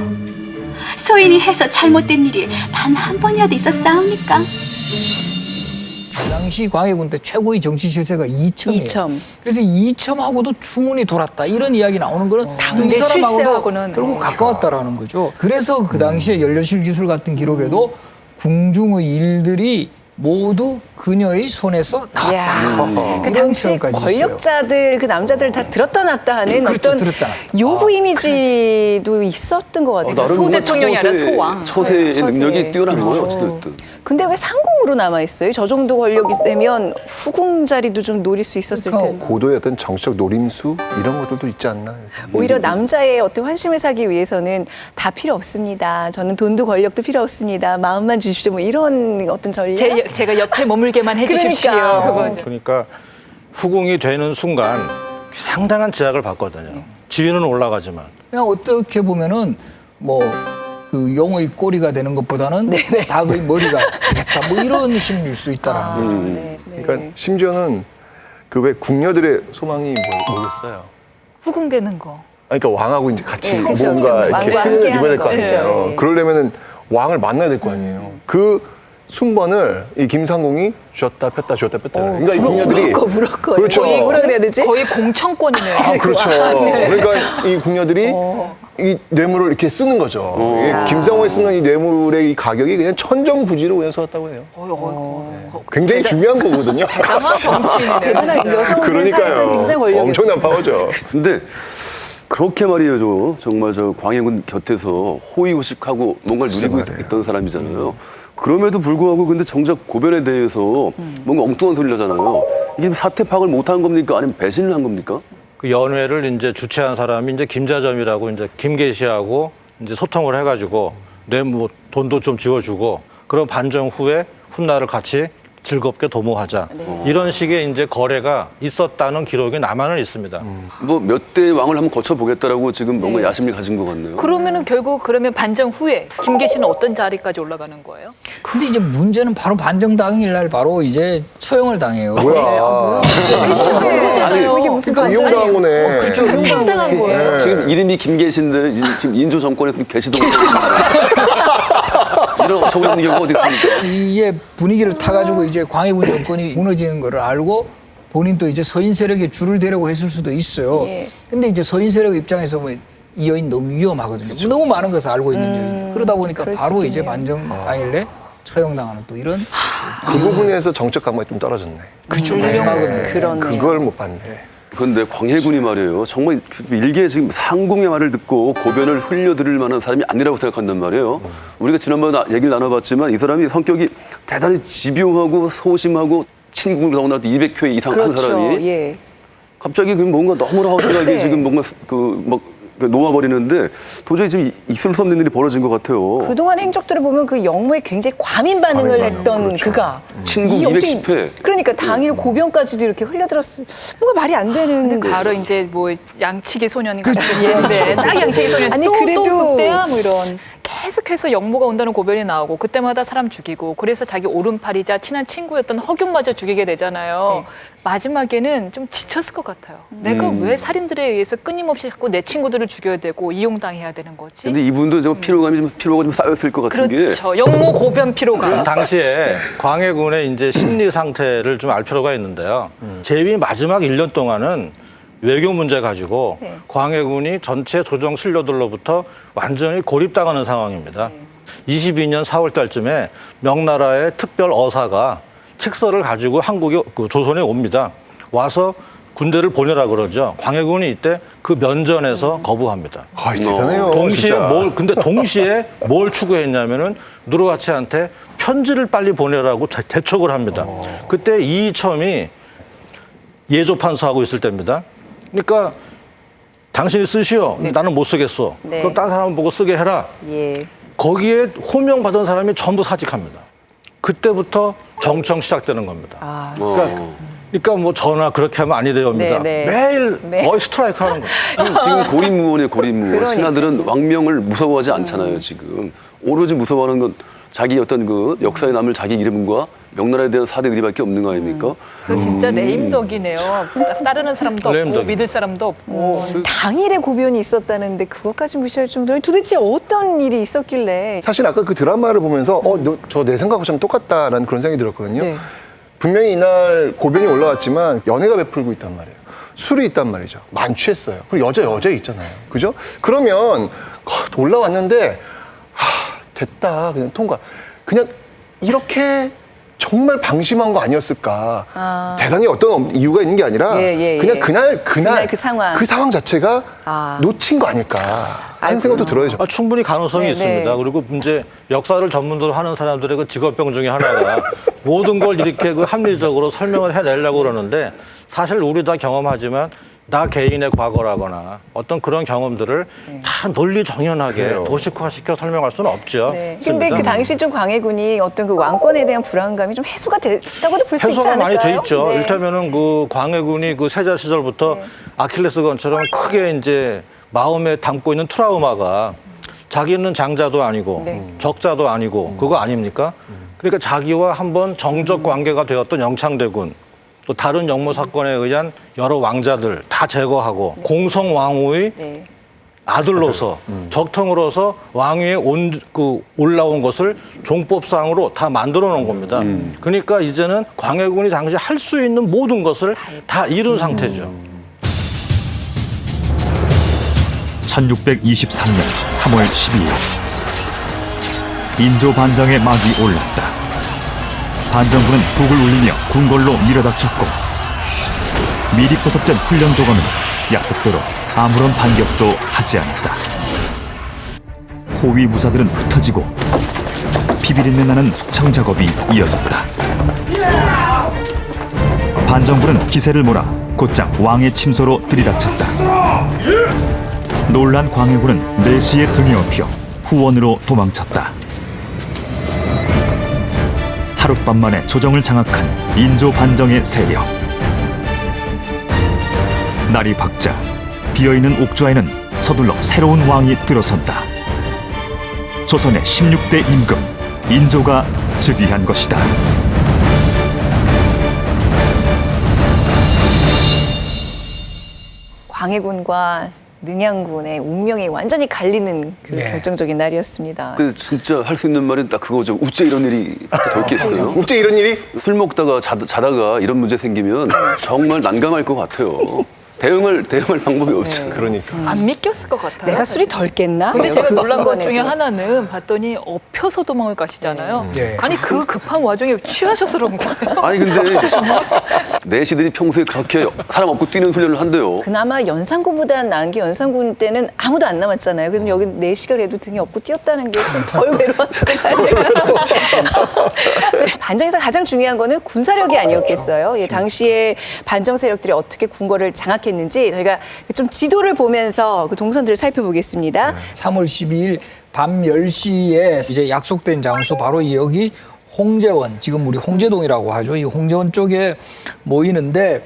소인이 해서 잘못된 일이 단 한 번이라도 있었사옵니까? 그 당시 광해군 때 최고의 정치 실세가 이첨이에요. 이첨. 그래서 이첨하고도 추문이 돌았다. 이런 이야기 나오는 거는 당대 이 사람하고도 실세하고는, 결국 가까웠다라는 거죠. 그래서 그 당시에 연료실 기술 같은 기록에도 궁중의 일들이 모두 그녀의 손에서 나왔다. 이야, 그 이런 당시 표현까지 있어요. 권력자들, 그 남자들 다 들었다 놨다 하는 그렇죠, 어떤 들었다 놨다. 요부 이미지도 있었던 것 같아요. 나름 소 뭐 대통령이 아니라 소왕. 처세의 처세. 능력이 뛰어난 거예요. 그렇죠. 어쨌든. 근데 왜 상궁으로 후궁으로 남아 있어요. 저 정도 권력이 되면 후궁 자리도 좀 노릴 수 있었을 텐데. 고도의 어떤 정치적 노림수 이런 것들도 있지 않나. 그래서. 오히려 남자의 어떤 환심을 사기 위해서는 다 필요 없습니다. 저는 돈도 권력도 필요 없습니다. 마음만 주십시오. 뭐 이런 어떤 전략. 제가 옆에 머물게만 해주십시오. 그러니까. 그거죠. 그러니까 후궁이 되는 순간 상당한 제약을 받거든요. 지위는 올라가지만. 그냥 어떻게 보면은 뭐 그 용의 꼬리가 되는 것보다는 닭의 머리가 되겠다. 뭐 이런 심리일 수 있다라는 거죠. 네, 네. 그러니까 심지어는 그 왜 궁녀들의 소망이 뭐겠어요? 후궁되는 거. 아니, 그러니까 왕하고 이제 같이 그렇죠. 뭔가 이렇게 왕과 승을 함께 입어야 될 거 하는 거. 아니에요. 네. 그러려면은 왕을 만나야 될 거 아니에요. 그 순번을 이 김상공이 쥐었다 폈다 쥐었다 폈다. 그러니까 이 궁녀들이 무럭거. 그렇죠. 뭐라 그래야 되지? 거의 공천권이네요. 아, 그렇죠. 그러니까 이 궁녀들이 이 뇌물을 이렇게 쓰는 거죠. 이게 김상호에 쓰는 이 뇌물의 이 가격이 그냥 천정부지로 그냥 쏟았다고 해요. 굉장히 중요한 거거든요. 대단한 여성들 사이에서 굉장히 권력이 엄청난 파워죠. 근데 그렇게 말이에요. 정말 저 광해군 곁에서 호의호식하고 뭔가를 누리고 있던 사람이잖아요. 그럼에도 불구하고 근데 정작 고변에 대해서 뭔가 엉뚱한 소리를 하잖아요. 이게 사태 파악을 못한 겁니까? 아니면 배신을 한 겁니까? 그 연회를 이제 주최한 사람이 이제 김자점이라고 이제 김계 씨하고 이제 소통을 해가지고 내 뭐 돈도 좀 지어주고 그런 반정 후에 훗날을 같이 즐겁게 도모하자 이런 식의 이제 거래가 있었다는 기록이 남아는 있습니다. 뭐 몇 대 왕을 한번 거쳐보겠다라고 지금 뭔가 야심을 가진 것 같네요. 그러면은 결국 그러면 반정 후에 김계 씨는 어떤 자리까지 올라가는 거예요? 근데 이제 문제는 바로 반정 당일날 바로 이제 처형을 당해요. 뭐야. 이게 무슨 이용당한 거네. 그렇죠. 당한 거예요. 지금 이름이 김계신데 지금 인조 정권에서 계시던 이런 엄청난 경우가 어디 있습니까? 이게 분위기를 타가지고 이제 광해군 정권이 무너지는 거를 알고 본인도 이제 서인 세력에 줄을 대려고 했을 수도 있어요. 예. 근데 이제 서인 세력 입장에서 뭐 이 여인 너무 위험하거든요. 너무 많은 것을 알고 있는 여인. 그러다 보니까 그럴 수 바로 이제 있겠네요. 반정 당일에 처형당하는 또 이런. 그 부분에서 정책 감각이 좀 떨어졌네. 그쵸, 마지막은. 그러네. 그걸 못 봤네. 그런데 광해군이 말이에요. 정말 일개 지금 상궁의 말을 듣고 고변을 흘려들을 만한 사람이 아니라고 생각한단 말이에요. 우리가 지난번에 얘기를 나눠봤지만 이 사람이 성격이 대단히 집요하고 소심하고 친국을 더구나 200회 이상 한 그렇죠. 사람이 예. 갑자기 그 뭔가 너무나 허술하게 네. 지금 뭔가 놓아버리는데 도저히 지금 있을 수 없는 일이 벌어진 것 같아요. 그동안 행적들을 보면 그 영모에 굉장히 과민 반응을 했던 그가 친국 이 엄청- 210회. 그러니까 당일 고변까지도 이렇게 흘려들었으면 뭔가 말이 안 되는 근데 바로 이제 뭐 양치기 소년 같은 예인데 딱 양치기 소년 아니, 또 그래도- 그때야 뭐 이런 계속해서 영모가 온다는 고변이 나오고 그때마다 사람 죽이고 그래서 자기 오른팔이자 친한 친구였던 허균마저 죽이게 되잖아요. 네. 마지막에는 좀 지쳤을 것 같아요. 내가 왜 살인들에 의해서 끊임없이 자꾸 내 친구들을 죽여야 되고 이용당해야 되는 거지? 근데 이분도 좀 피로가 좀 쌓였을 것 같은 게 그렇죠. 영모 고변 피로가. 당시에 광해군의 이제 심리 상태를 좀 알 필요가 있는데요. 제위 마지막 1년 동안은 외교 문제 가지고 광해군이 전체 조정 신료들로부터 완전히 고립당하는 상황입니다. 22년 4월 달쯤에 명나라의 특별 어사가 칙서를 가지고 한국에 조선에 옵니다. 와서 군대를 보내라 그러죠. 광해군이 이때 그 면전에서 거부합니다. 아, 대단해요. 동시에 진짜. 근데 동시에 뭘 추구했냐면은 누르하치한테 편지를 빨리 보내라고 재촉을 합니다. 그때 이이첨이 예조판서하고 있을 때입니다. 그러니까 당신이 쓰시오. 나는 못 쓰겠어. 네. 그럼 다른 사람 보고 쓰게 해라. 예. 거기에 호명받은 사람이 전부 사직합니다. 그때부터 정청 시작되는 겁니다. 그러니까 뭐 전화 그렇게 하면 아니 되옵니다. 네, 네. 매일 네. 거의 스트라이크 하는 거예요. 지금 고립무원이에요, 고립무원. 그러니까. 신하들은 왕명을 무서워하지 않잖아요, 지금. 오로지 무서워하는 건 자기 어떤 그 역사에 남을 자기 이름과 명나라에 대한 사대들이밖에 없는 거 아닙니까? 그 진짜 레임덕이네요. 따르는 사람도 없고 레임덕. 믿을 사람도 없고. 당일에 고변이 있었다는데 그것까지 무시할 정도면 도대체 어떤 일이 있었길래 사실 아까 그 드라마를 보면서 저 내 생각하고 참 똑같다라는 그런 생각이 들었거든요. 네. 분명히 이날 고변이 올라왔지만 연애가 베풀고 있단 말이에요. 술이 있단 말이죠. 만취했어요. 그리고 여자 있잖아요. 그죠? 그러면 올라왔는데 됐다. 그냥 통과. 그냥 이렇게 정말 방심한 거 아니었을까. 대단히 어떤 이유가 있는 게 아니라 그냥 그날 그 상황 자체가 놓친 거 아닐까 하는 생각도 들어요. 충분히 가능성이 있습니다. 그리고 이제 역사를 전문으로 하는 사람들의 그 직업병 중에 하나가 모든 걸 이렇게 그 합리적으로 설명을 해내려고 그러는데 사실 우리 다 경험하지만 나 개인의 과거라거나 어떤 그런 경험들을 다 논리 정연하게 도식화시켜 설명할 수는 없죠. 근데 그 당시 좀 광해군이 어떤 그 왕권에 대한 불안감이 좀 해소가 됐다고도 볼 수 있지 해소가 않을까요? 많이 돼 있죠. 이를테면은 그 광해군이 그 세자 시절부터 아킬레스건처럼 크게 이제 마음에 담고 있는 트라우마가 자기는 장자도 아니고 적자도 아니고 그거 아닙니까? 그러니까 자기와 한번 정적 관계가 되었던 영창대군 또 다른 영모 사건에 의한 여러 왕자들 다 제거하고 공성 왕후의 아들로서 적통으로서 왕위에 올라온 것을 종법상으로 다 만들어 놓은 겁니다. 그러니까 이제는 광해군이 당시 할 수 있는 모든 것을 다 이룬 상태죠. 1623년 3월 12일 인조 반정의 막이 올랐다. 반정군은 북을 울리며 궁궐로 밀어닥쳤고 미리 포섭된 훈련도감은 약속대로 아무런 반격도 하지 않았다. 호위 무사들은 흩어지고 피비린내 나는 숙청 작업이 이어졌다. 반정군은 기세를 몰아 곧장 왕의 침소로 들이닥쳤다. 놀란 광해군은 내시에 등에 업혀 후원으로 도망쳤다. 하룻밤 만에 조정을 장악한 인조 반정의 세력. 날이 밝자 비어있는 옥좌에는 서둘러 새로운 왕이 들어선다. 조선의 16대 임금 인조가 즉위한 것이다. 광해군과 능양군의 운명이 완전히 갈리는 그 결정적인 날이었습니다. 그 진짜 할 수 있는 말은 딱 그거죠. 우째 이런 일이 더 있겠어요. 우째 이런 일이? 술 먹다가 자다가 이런 문제 생기면 정말 난감할 것 같아요. 대응할 방법이 없잖아요. 그러니까. 안 믿겼을 것 같아요. 내가 술이 덜 깼나? 근데 제가 놀란 것 중에 순간에도. 하나는 봤더니 엎혀서 도망을 가시잖아요. 아니 그 급한 와중에 취하셔서 그런 거예요. 아니 근데 내시들이 평소에 그렇게 사람 업고 뛰는 훈련을 한대요. 그나마 연산군보다는 나은 게 연산군 때는 아무도 안 남았잖아요. 그럼 여기 4시가 그래도 등에 업고 뛰었다는 게 좀 덜 외로웠던 것 같아요. 반정에서 가장 중요한 거는 군사력이 아니었겠어요. 예, 당시에 반정 세력들이 어떻게 궁궐을 장악했는지 저희가 좀 지도를 보면서 그 동선들을 살펴보겠습니다. 3월 12일 밤 10시에 이제 약속된 장소 바로 여기 홍제원, 지금 우리 홍제동이라고 하죠. 이 홍제원 쪽에 모이는데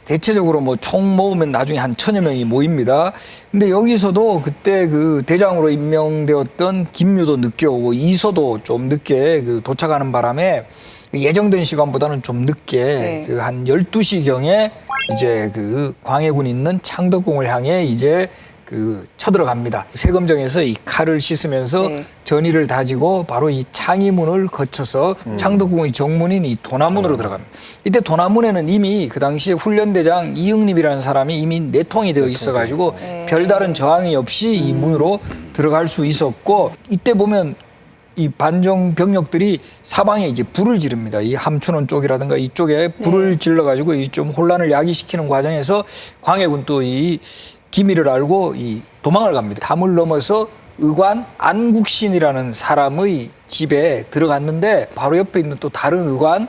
대체적으로 뭐 총 모으면 나중에 한 1000여 명이 모입니다. 근데 여기서도 그때 그 대장으로 임명되었던 김유도 늦게 오고 이소도 좀 늦게 그 도착하는 바람에 예정된 시간보다는 좀 늦게 그 한 12시경에 이제 그 광해군이 있는 창덕궁을 향해 이제 그 쳐들어갑니다. 세검정에서 이 칼을 씻으면서 전의를 다지고 바로 이 창의문을 거쳐서 창덕궁의 정문인 이 도남문으로 들어갑니다. 이때 도남문에는 이미 그 당시에 훈련대장 이응립이라는 사람이 이미 내통이 되어 있어가지고 별다른 저항이 없이 이 문으로 들어갈 수 있었고 이때 보면 이 반정 병력들이 사방에 이제 불을 지릅니다. 이 함춘원 쪽이라든가 이쪽에 불을 질러가지고 이 좀 혼란을 야기시키는 과정에서 광해군 또 이 기밀을 알고 이 도망을 갑니다. 담을 넘어서 의관 안국신이라는 사람의 집에 들어갔는데 바로 옆에 있는 또 다른 의관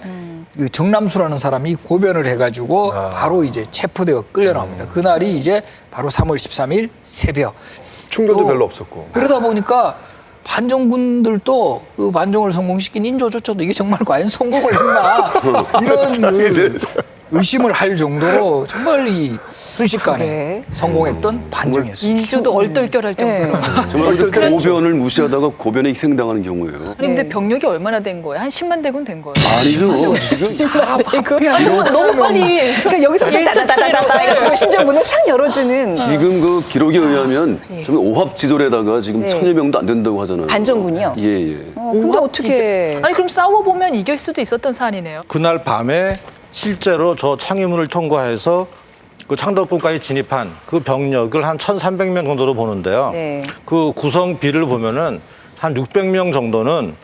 그 정남수라는 사람이 고변을 해가지고 바로 이제 체포되어 끌려 나옵니다. 그날이 이제 바로 3월 13일 새벽. 충돌도 별로 없었고. 그러다 보니까 반정군들도 그 반정을 성공시킨 인조조차도 이게 정말 과연 성공을 했나 이런 그 의심을 할 정도로 정말 이 순식간에 성공했던 반정이었습니다. 인주도 얼떨결할 정도로. 정말 이렇게 고변을 무시하다가 고변에 희생당하는 경우예요. 아니 근데 병력이 얼마나 된 거예요? 한 10만 대군 된 거예요? 아니죠. 너무 빨리. 그러니까 여기서부터 따다다다다 해가지고 심지어 문을 싹 열어주는 지금 그 기록에 의하면 정말 오합지졸에다가 지금 1000여 명도 안 된다고 하잖아요. 반정군이요? 예. 근데 어떻게 아니 그럼 싸워보면 이길 수도 있었던 사안이네요. 그날 밤에 실제로 저 창의문을 통과해서 그 창덕궁까지 진입한 그 병력을 한 1,300명 정도로 보는데요. 그 구성비를 보면은 한 600명 정도는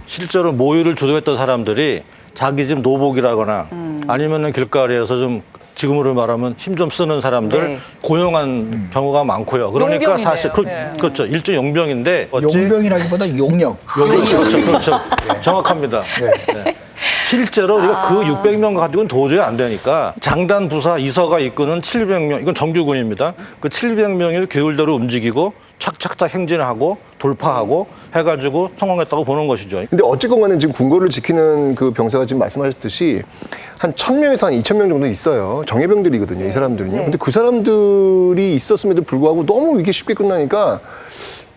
실제로 모의를 주도했던 사람들이 자기 집 노복이라거나 아니면은 길거리에서 좀 지금으로 말하면 힘 좀 쓰는 사람들 네. 고용한 경우가 많고요. 그러니까 용병이네요. 사실 네. 그렇죠. 일종 용병인데 어찌- 용병이라기보다 용역. 그렇죠. 정확합니다. 네. 실제로 우리가 그 600명 가지고는 도저히 안 되니까 장단 부사 이서가 이끄는 700명, 이건 정규군입니다. 그 700명이 계율대로 움직이고 착착착 행진하고 돌파하고 해가지고 성공했다고 보는 것이죠. 근데 어쨌건 간에 지금 궁궐을 지키는 그 병사가 지금 말씀하셨듯이 한 1000명에서 한 2000명 정도 있어요. 정예병들이거든요, 이 사람들은요. 네. 근데 그 사람들이 있었음에도 불구하고 너무 이게 쉽게 끝나니까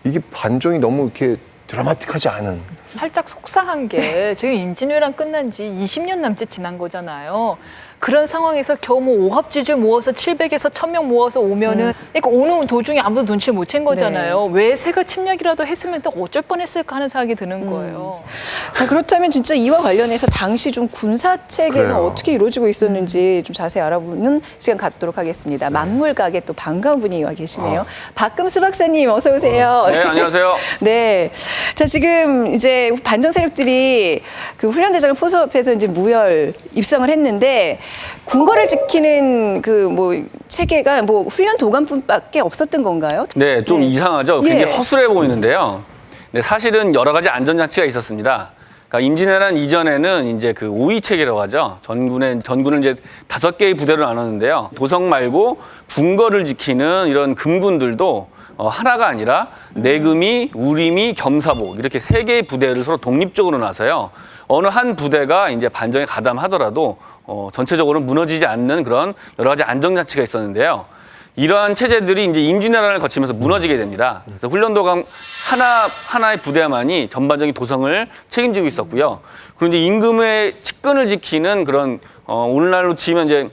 이게 반정이 너무 이렇게 드라마틱하지 않은. 살짝 속상한 게 지금 임진왜란 끝난 지 20년 남짓 지난 거잖아요. 그런 상황에서 겨우 뭐 오합지졸 모아서 700에서 1000명 모아서 오면은 그러니까 오는 도중에 아무도 눈치를 못 챈 거잖아요. 왜 새가 침략이라도 했으면 또 어쩔 뻔했을까 하는 생각이 드는 거예요. 자, 그렇다면 진짜 이와 관련해서 당시 좀 군사 체계는 그래요. 어떻게 이루어지고 있었는지 좀 자세히 알아보는 시간 갖도록 하겠습니다. 만물가게 또 반가운 분이 와 계시네요. 박금수 박사님 어서 오세요. 네, 안녕하세요. 네. 자, 지금 이제 반정 세력들이 그 훈련대장을 포섭해서 이제 무혈 입성을 했는데 궁궐을 지키는 그 뭐 체계가 뭐 훈련 도감뿐밖에 없었던 건가요? 네, 좀 이상하죠. 굉장히 예. 허술해 보이는데요. 네, 사실은 여러 가지 안전장치가 있었습니다. 그러니까 임진왜란 이전에는 이제 그 5위 체계라고 하죠. 전군을 이제 5개의 부대로 나눴는데요. 도성 말고 궁궐을 지키는 이런 금군들도 하나가 아니라 내금이, 우림이, 겸사복 이렇게 3개의 부대를 서로 독립적으로 나서요. 어느 한 부대가 이제 반정에 가담하더라도 전체적으로 무너지지 않는 그런 여러 가지 안정장치가 있었는데요. 이러한 체제들이 이제 임진왜란을 거치면서 무너지게 됩니다. 그래서 훈련도감 하나의 부대만이 전반적인 도성을 책임지고 있었고요. 그리고 이제 임금의 측근을 지키는 그런 오늘날로 치면 이제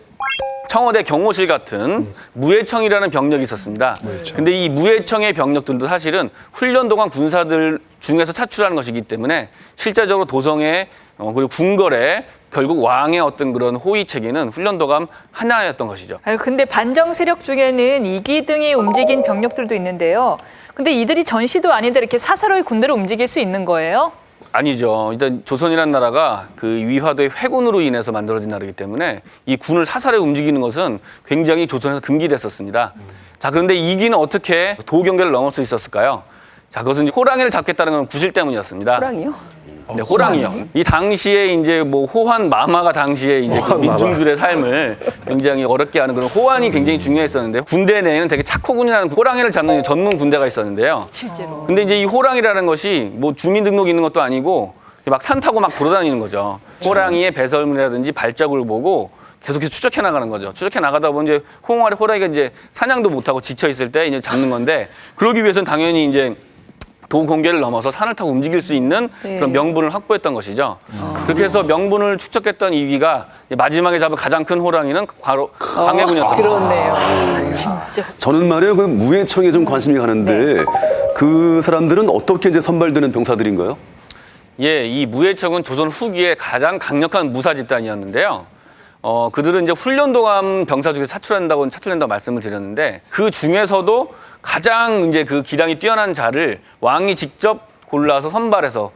청와대 경호실 같은 무예청이라는 병력이 있었습니다. 근데 이 무예청의 병력들도 사실은 훈련도감 군사들 중에서 차출하는 것이기 때문에 실제적으로 도성에 그리고 궁궐에 결국 왕의 어떤 그런 호위 체계는 훈련도감 하나였던 것이죠. 근데 반정 세력 중에는 이기등이 움직인 병력들도 있는데요. 근데 이들이 전시도 아닌데 이렇게 사사로이 군대를 움직일 수 있는 거예요? 아니죠. 일단 조선이라는 나라가 그 위화도의 회군으로 인해서 만들어진 나라이기 때문에 이 군을 사사로이 움직이는 것은 굉장히 조선에서 금기됐었습니다. 자, 그런데 이기는 어떻게 도경계를 넘을 수 있었을까요? 자, 그것은 이제 호랑이를 잡겠다는 건 구실 때문이었습니다. 호랑이요? 네, 호랑이요. 이 당시에 이제 뭐 호환 마마가 당시에 이제 그 민중들의 삶을 굉장히 어렵게 하는 그런 호환이 굉장히 중요했었는데 군대 내에는 되게 착호군이라는 호랑이를 잡는 전문 군대가 있었는데요. 실제로. 근데 이제 이 호랑이라는 것이 뭐 주민등록이 있는 것도 아니고 막 산 타고 막 돌아다니는 거죠. 호랑이의 배설물이라든지 발자국을 보고 계속해서 추적해 나가는 거죠. 추적해 나가다 보면 이제 호랑이가 이제 사냥도 못하고 지쳐 있을 때 이제 잡는 건데 그러기 위해서는 당연히 이제 도공계를 넘어서 산을 타고 움직일 수 있는 그런 명분을 확보했던 것이죠. 그렇게 해서 명분을 축적했던 이기가 마지막에 잡은 가장 큰 호랑이는 바로 광해군이었던 거죠. 그렇네요. 저는 말이에요, 그 무예청에 좀 관심이 가는데 그 사람들은 어떻게 이제 선발되는 병사들인가요? 예, 이 무예청은 조선 후기에 가장 강력한 무사 집단이었는데요. 그들은 이제 훈련도감 병사 중에서 차출된다고 말씀을 드렸는데 그 중에서도 가장 이제 그 기량이 뛰어난 자를 왕이 직접 골라서 선발해서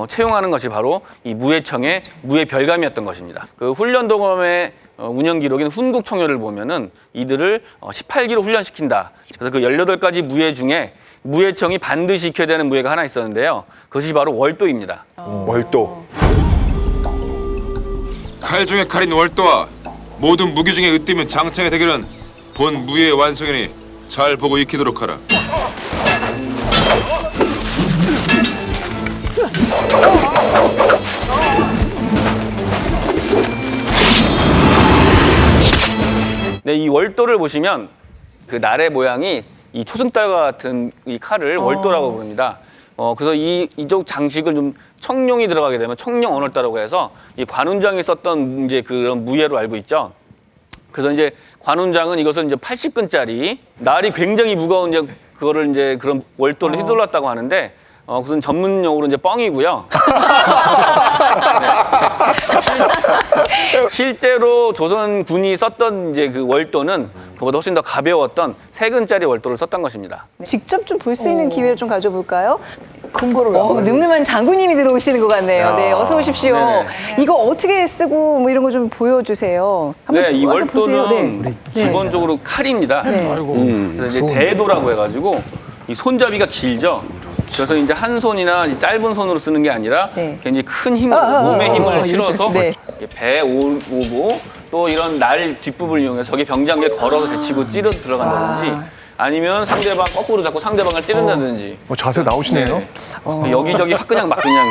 채용하는 것이 바로 이 무예청의 무예별감이었던 것입니다. 그 훈련도감의 운영 기록인 훈국청요를 보면은 이들을 18기로 훈련시킨다. 그래서 그 18가지 무예 중에 무예청이 반드시 익혀야 되는 무예가 하나 있었는데요. 그것이 바로 월도입니다. 월도. 칼 중에 칼인 월도와 모든 무기 중에 으뜸인 장창의 대결은 본 무예의 완성이니 잘 보고 익히도록 하라. 네, 이 월도를 보시면 그 날의 모양이 이 초승달과 같은 이 칼을 월도라고 부릅니다. 그래서 이쪽 장식을 좀 청룡이 들어가게 되면 청룡 언월다라고 해서 이 관운장이 썼던 이제 그런 무예로 알고 있죠. 그래서 이제 관운장은 이것은 이제 80근짜리 날이 굉장히 무거운 이제 그거를 이제 그런 월도를 휘둘렀다고 하는데 그것은 전문 용어로 이제 뻥이고요. 네. 실제로 조선군이 썼던 이제 그 월도는 그보다 훨씬 더 가벼웠던 3근짜리 월도를 썼던 것입니다. 직접 좀 볼 수 있는 기회를 좀 가져볼까요? 늠름한 장군님이 들어오시는 것 같네요. 네, 어서 오십시오. 네네. 이거 어떻게 쓰고 뭐 이런 거 좀 보여주세요. 한번 네, 이 와서 보세요. 월도는 네. 기본적으로 칼입니다. 그래서 이제 대도라고 해가지고 이 손잡이가 길죠. 그래서 이제 한 손이나 짧은 손으로 쓰는 게 아니라 네. 굉장히 큰 힘을, 몸에 힘을 실어서 네. 배에 오고 또 이런 날 뒷부분을 이용해서 저기 병장에 걸어서 제치고 찌르 들어간다든지 아니면 상대방 거꾸로 잡고 상대방을 찌른다든지 자세 나오시네요. 여기저기 확 그냥 막 그냥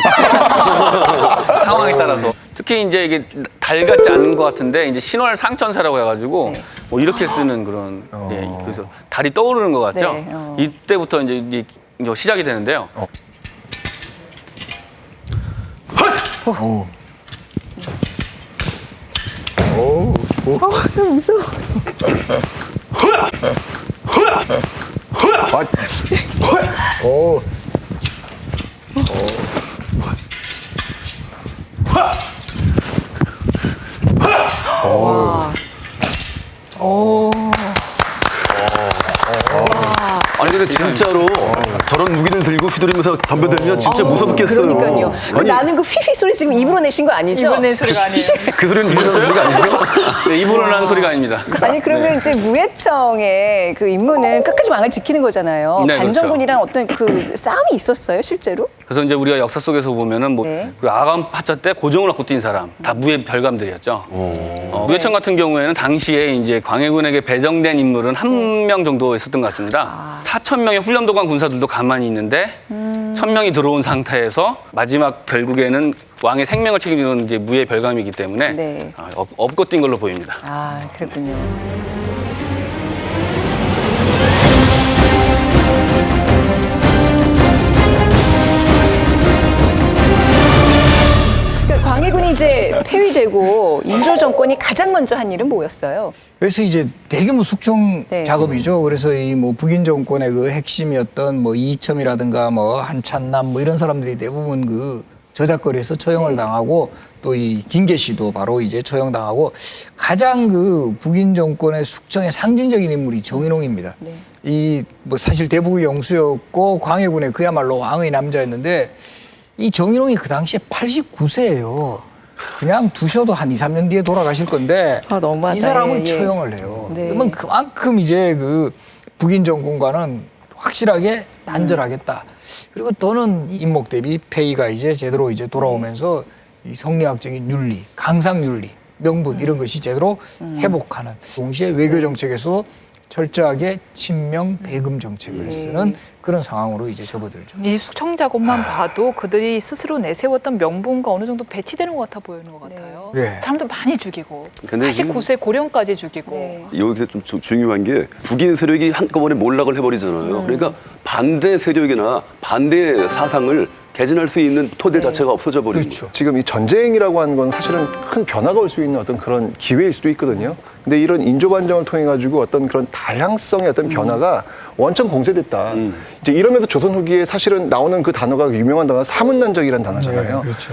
상황에 따라서 특히 이제 이게 달 같지 않은 것 같은데 이제 신월 상천사라고 해가지고 뭐 이렇게 쓰는 그런 예, 그래서 달이 떠오르는 것 같죠. 네, 이때부터 이제 시작이 되는데요. 너무 무서워. 아니 근데 진짜로 저런 무기를 들고 휘두르면서 덤벼들면 진짜 무섭겠어요. 그러니까요. 아니, 나는 그 휘휘 소리 지금 입으로 내신 거 아니죠? 입으로 낸 소리가 아니에요. 그 소리는 입으로 나는 소리가 아니세요? 네, 입으로 나는 소리가 아닙니다. 아니 그러면 이제 무예청의 그 임무는 끝까지 왕을 지키는 거잖아요. 네, 반정군이랑 어떤 그 싸움이 있었어요, 실제로? 그래서 이제 우리가 역사 속에서 보면은 뭐 네. 그 아감 파차 때 고정을 얻고 뛴 사람 다 무예 별감들이었죠. 무예청 같은 경우에는 당시에 이제 광해군에게 배정된 인물은 한 명 정도 있었던 것 같습니다. 4,000명의 훈련도관 군사들도 가만히 있는데 1,000명이 들어온 상태에서 마지막 결국에는 왕의 생명을 책임지는 이제 무예 별감이기 때문에 네. 업고 뛴 걸로 보입니다. 아, 그랬군요. 그러니까 광해군이 이제 폐위되고 인조 정권이 가장 먼저 한 일은 뭐였어요? 그래서 이제 대규모 숙청 네. 작업이죠. 그래서 이 뭐 북인 정권의 그 핵심이었던 뭐 이첨이라든가 뭐 한찬남 뭐 이런 사람들이 대부분 그 저작거리에서 처형을 당하고 또 이 김계시도 바로 이제 처형당하고 가장 그 북인 정권의 숙청의 상징적인 인물이 정인홍입니다. 네. 이 뭐 사실 대부의 영수였고 광해군의 그야말로 왕의 남자였는데 이 정인홍이 그 당시에 89세예요. 그냥 두셔도 한 2, 3년 뒤에 돌아가실 건데 아, 너무하다. 이 사람을 예. 처형을 해요. 네. 그러면 그만큼 이제 그 북인 정권과는 확실하게 단절하겠다. 그리고 또는 인목 대비 폐위가 이제 제대로 이제 돌아오면서 이 성리학적인 윤리, 강상 윤리, 명분 이런 것이 제대로 회복하는 동시에 외교 정책에서 철저하게 친명 배금 정책을 쓰는 그런 상황으로 이제 접어들죠. 이 숙청 작업만 봐도 그들이 스스로 내세웠던 명분과 어느 정도 배치되는 것 같아 보이는 것 같아요. 네. 사람들 많이 죽이고 근데 89세 고령까지 죽이고 네. 여기서 좀 중요한 게 북인 세력이 한꺼번에 몰락을 해버리잖아요. 그러니까 반대 세력이나 반대 사상을 개진할 수 있는 토대 자체가 없어져 버리죠. 그렇죠. 지금 이 전쟁이라고 하는 건 사실은 큰 변화가 올 수 있는 어떤 그런 기회일 수도 있거든요. 근데 이런 인조반정을 통해 가지고 어떤 그런 다양성의 어떤 변화가 원천 공세됐다. 이제 이러면서 조선 후기에 사실은 나오는 그 단어가 유명한 단어가 사문난적이라는 단어잖아요. 네, 그렇죠.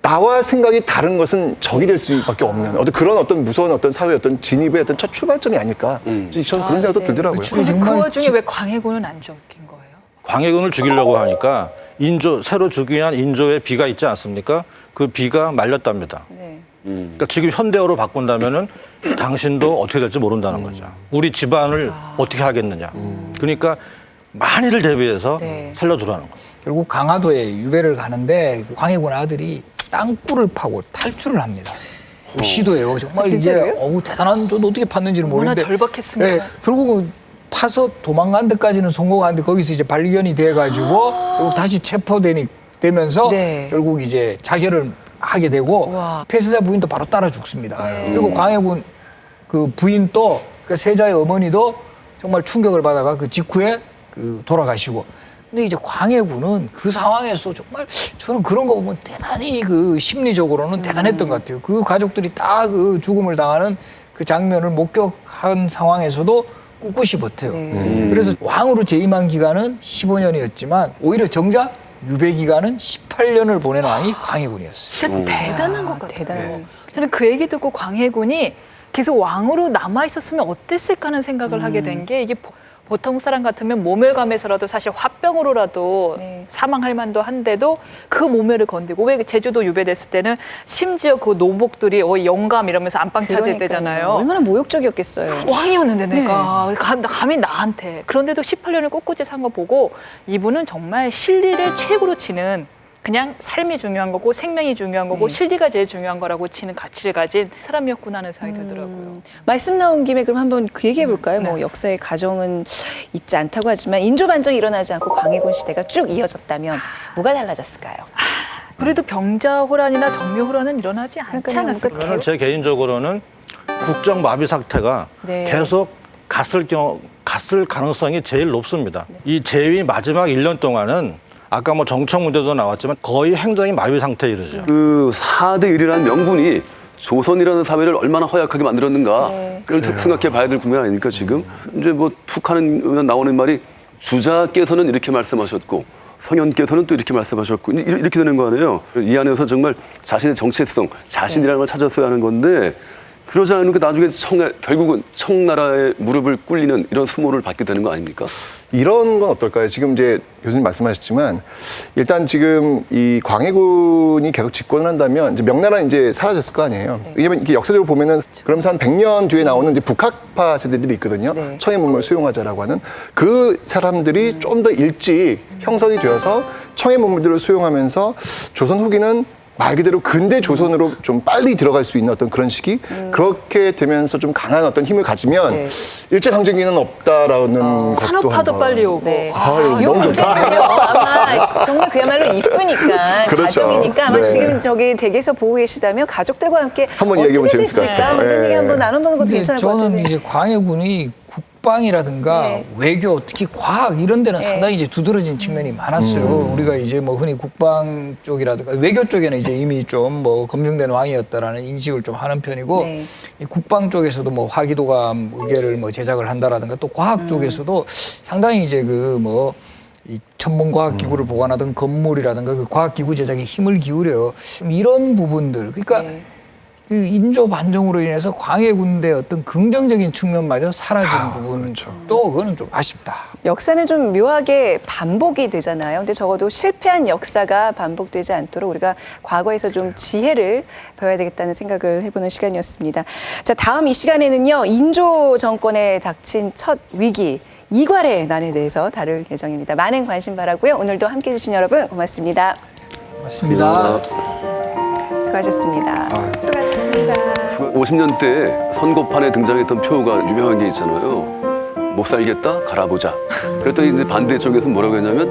나와 생각이 다른 것은 적이 될 수밖에 없는 어떤 그런 어떤 무서운 어떤 사회 어떤 진입의 어떤 첫 출발점이 아닐까. 저는 그런 생각도 들더라고요. 그렇죠. 근데 그 정말 와중에 왜 광해군은 안 죽인 거예요? 광해군을 죽이려고 하니까 인조 새로 죽기 위한 인조의 비가 있지 않습니까? 그 비가 말렸답니다. 네. 그러니까 지금 현대어로 바꾼다면은 당신도 어떻게 될지 모른다는 거죠. 우리 집안을 어떻게 하겠느냐. 그러니까 만일을 대비해서 네. 살려두라는 거예요. 결국 강화도에 유배를 가는데 광해군 아들이 땅굴을 파고 탈출을 합니다. 시도해요. 정말 이제 진짜로요? 대단한 좀 어떻게 팠는지는 얼마나 모르겠는데 절박했습니까? 네, 결국은 파서 도망간 데까지는 성공하는데 거기서 이제 발견이 돼가지고 결국 다시 체포되면서 네. 결국 이제 자결을 하게 되고 와. 폐쇄자 부인도 바로 따라 죽습니다. 그리고 광해군 그 부인도 그 세자의 어머니도 정말 충격을 받아가 그 직후에 그 돌아가시고. 근데 이제 광해군은 그 상황에서 정말 저는 그런 거 보면 대단히 그 심리적으로는 대단했던 것 같아요. 그 가족들이 다 그 죽음을 당하는 그 장면을 목격한 상황에서도 꿋꿋이 버텨요. 그래서 왕으로 재임한 기간은 15년이었지만 오히려 정작 유배 기간은 18년을 보낸 왕이 광해군이었어요. 진짜 대단한 것 같아요. 대단해요. 저는 그 얘기 듣고 광해군이 계속 왕으로 남아 있었으면 어땠을까 하는 생각을 하게 된 게 이게 보통 사람 같으면 모멸감에서라도 사실 화병으로라도 네. 사망할 만도 한데도 그 모멸을 건드고 왜 제주도 유배됐을 때는 심지어 그 노복들이 영감 이러면서 안방 찾을 그러니까요. 때잖아요. 얼마나 모욕적이었겠어요. 왕이었는데 내가 감히 나한테 그런데도 18년을 꼿꼿이 산 거 보고 이분은 정말 실리를 최고로 치는 그냥 삶이 중요한 거고 생명이 중요한 거고 실리가 제일 중요한 거라고 치는 가치를 가진 사람이었구나 하는 생각이 들더라고요. 말씀 나온 김에 그럼 한번 그 얘기해 볼까요? 뭐 역사의 가정은 있지 않다고 하지만 인조 반정이 일어나지 않고 광해군 시대가 쭉 이어졌다면 뭐가 달라졌을까요? 그래도 병자호란이나 정묘호란은 일어나지 않지 않았을까요? 저는 제 개인적으로는 국정 마비 사태가 네. 계속 갔을 가능성이 제일 높습니다. 이 재위 마지막 1년 동안은 아까 뭐 정청 문제도 나왔지만 거의 행정이 마비 상태에 이르죠. 그 4대 1이라는 명분이 조선이라는 사회를 얼마나 허약하게 만들었는가. 그걸 생각해 봐야 될 국면 아닙니까, 지금? 이제 뭐 툭 하는 나오는 말이 주자께서는 이렇게 말씀하셨고 성현께서는 또 이렇게 말씀하셨고 이렇게 되는 거 아니에요. 이 안에서 정말 자신의 정체성, 자신이라는 걸 찾았어야 하는 건데 그러지 않으니까 나중에 결국은 청나라의 무릎을 꿇리는 이런 수모를 받게 되는 거 아닙니까? 이런 건 어떨까요? 지금 이제 교수님 말씀하셨지만 일단 지금 이 광해군이 계속 집권을 한다면 이제 명나라는 이제 사라졌을 거 아니에요. 왜냐면 이게 역사적으로 보면은 그러면서 한 100년 뒤에 나오는 이제 북학파 세대들이 있거든요. 청해 문물을 수용하자라고 하는 그 사람들이 좀 더 일찍 형성이 되어서 청해 문물들을 수용하면서 조선 후기는 말 그대로 근대 조선으로 좀 빨리 들어갈 수 있는 어떤 그런 시기 그렇게 되면서 좀 강한 어떤 힘을 가지면 일제강점기는 없다라는 것도 산업화도 한번. 빨리 오고. 네. 아유, 요 너무 좋다. 문제는요, 아마 정말 그야말로 이쁘니까 그렇죠. 가족이니까 아마 네. 지금 저기 댁에서 보고 계시다면 가족들과 함께 한번 얘기해보면 어떻게 재밌을 것 됐을까? 같아요. 이런 얘기 네. 한번 나눠보는 것도 근데 괜찮을 것 저는 같은데. 이제 광해군이 국방이라든가 네. 외교, 특히 과학 이런 데는 네. 상당히 이제 두드러진 측면이 많았어요. 우리가 이제 뭐 흔히 국방 쪽이라든가 외교 쪽에는 이제 이미 좀 뭐 검증된 왕이었다라는 인식을 좀 하는 편이고 네. 이 국방 쪽에서도 뭐 화기도감 의궤를 뭐 제작을 한다라든가 또 과학 쪽에서도 상당히 이제 그 뭐 이 천문과학기구를 보관하던 건물이라든가 그 과학기구 제작에 힘을 기울여 이런 부분들 그러니까 네. 그 인조 반정으로 인해서 광해군대 어떤 긍정적인 측면마저 사라진 부분 또 그거는 좀 아쉽다. 역사는 좀 묘하게 반복이 되잖아요. 근데 적어도 실패한 역사가 반복되지 않도록 우리가 과거에서 좀 지혜를 배워야 되겠다는 생각을 해보는 시간이었습니다. 자, 다음 이 시간에는요, 인조 정권에 닥친 첫 위기, 이괄의 난에 대해서 다룰 예정입니다. 많은 관심 바라고요. 오늘도 함께해 주신 여러분 고맙습니다. 맞습니다. 수고하셨습니다. 수고하셨습니다. 50년대 선거판에 등장했던 표가 유명한 게 있잖아요. 못 살겠다? 갈아보자. 그랬더니 이제 반대쪽에서 뭐라고 했냐면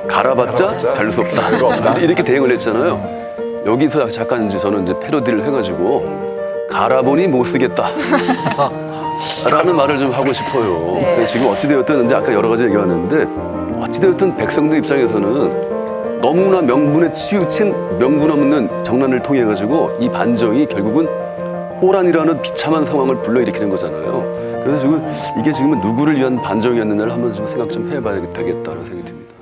갈아봤자 별 수 없다. 이렇게 대응을 했잖아요. 여기서 잠깐 이제 저는 이제 패러디를 해가지고 갈아보니 못 쓰겠다. 라는 말을 좀 하고 싶어요. 그래서 지금 어찌되었든 이제 아까 여러 가지 얘기 왔는데 어찌되었든 백성들 입장에서는 너무나 명분에 치우친 명분 없는 정난을 통해 가지고 이 반정이 결국은 호란이라는 비참한 상황을 불러일으키는 거잖아요. 그래서 지금 이게 지금은 누구를 위한 반정이었느냐를 한번 좀 생각 좀 해봐야 되겠다는 생각이 듭니다.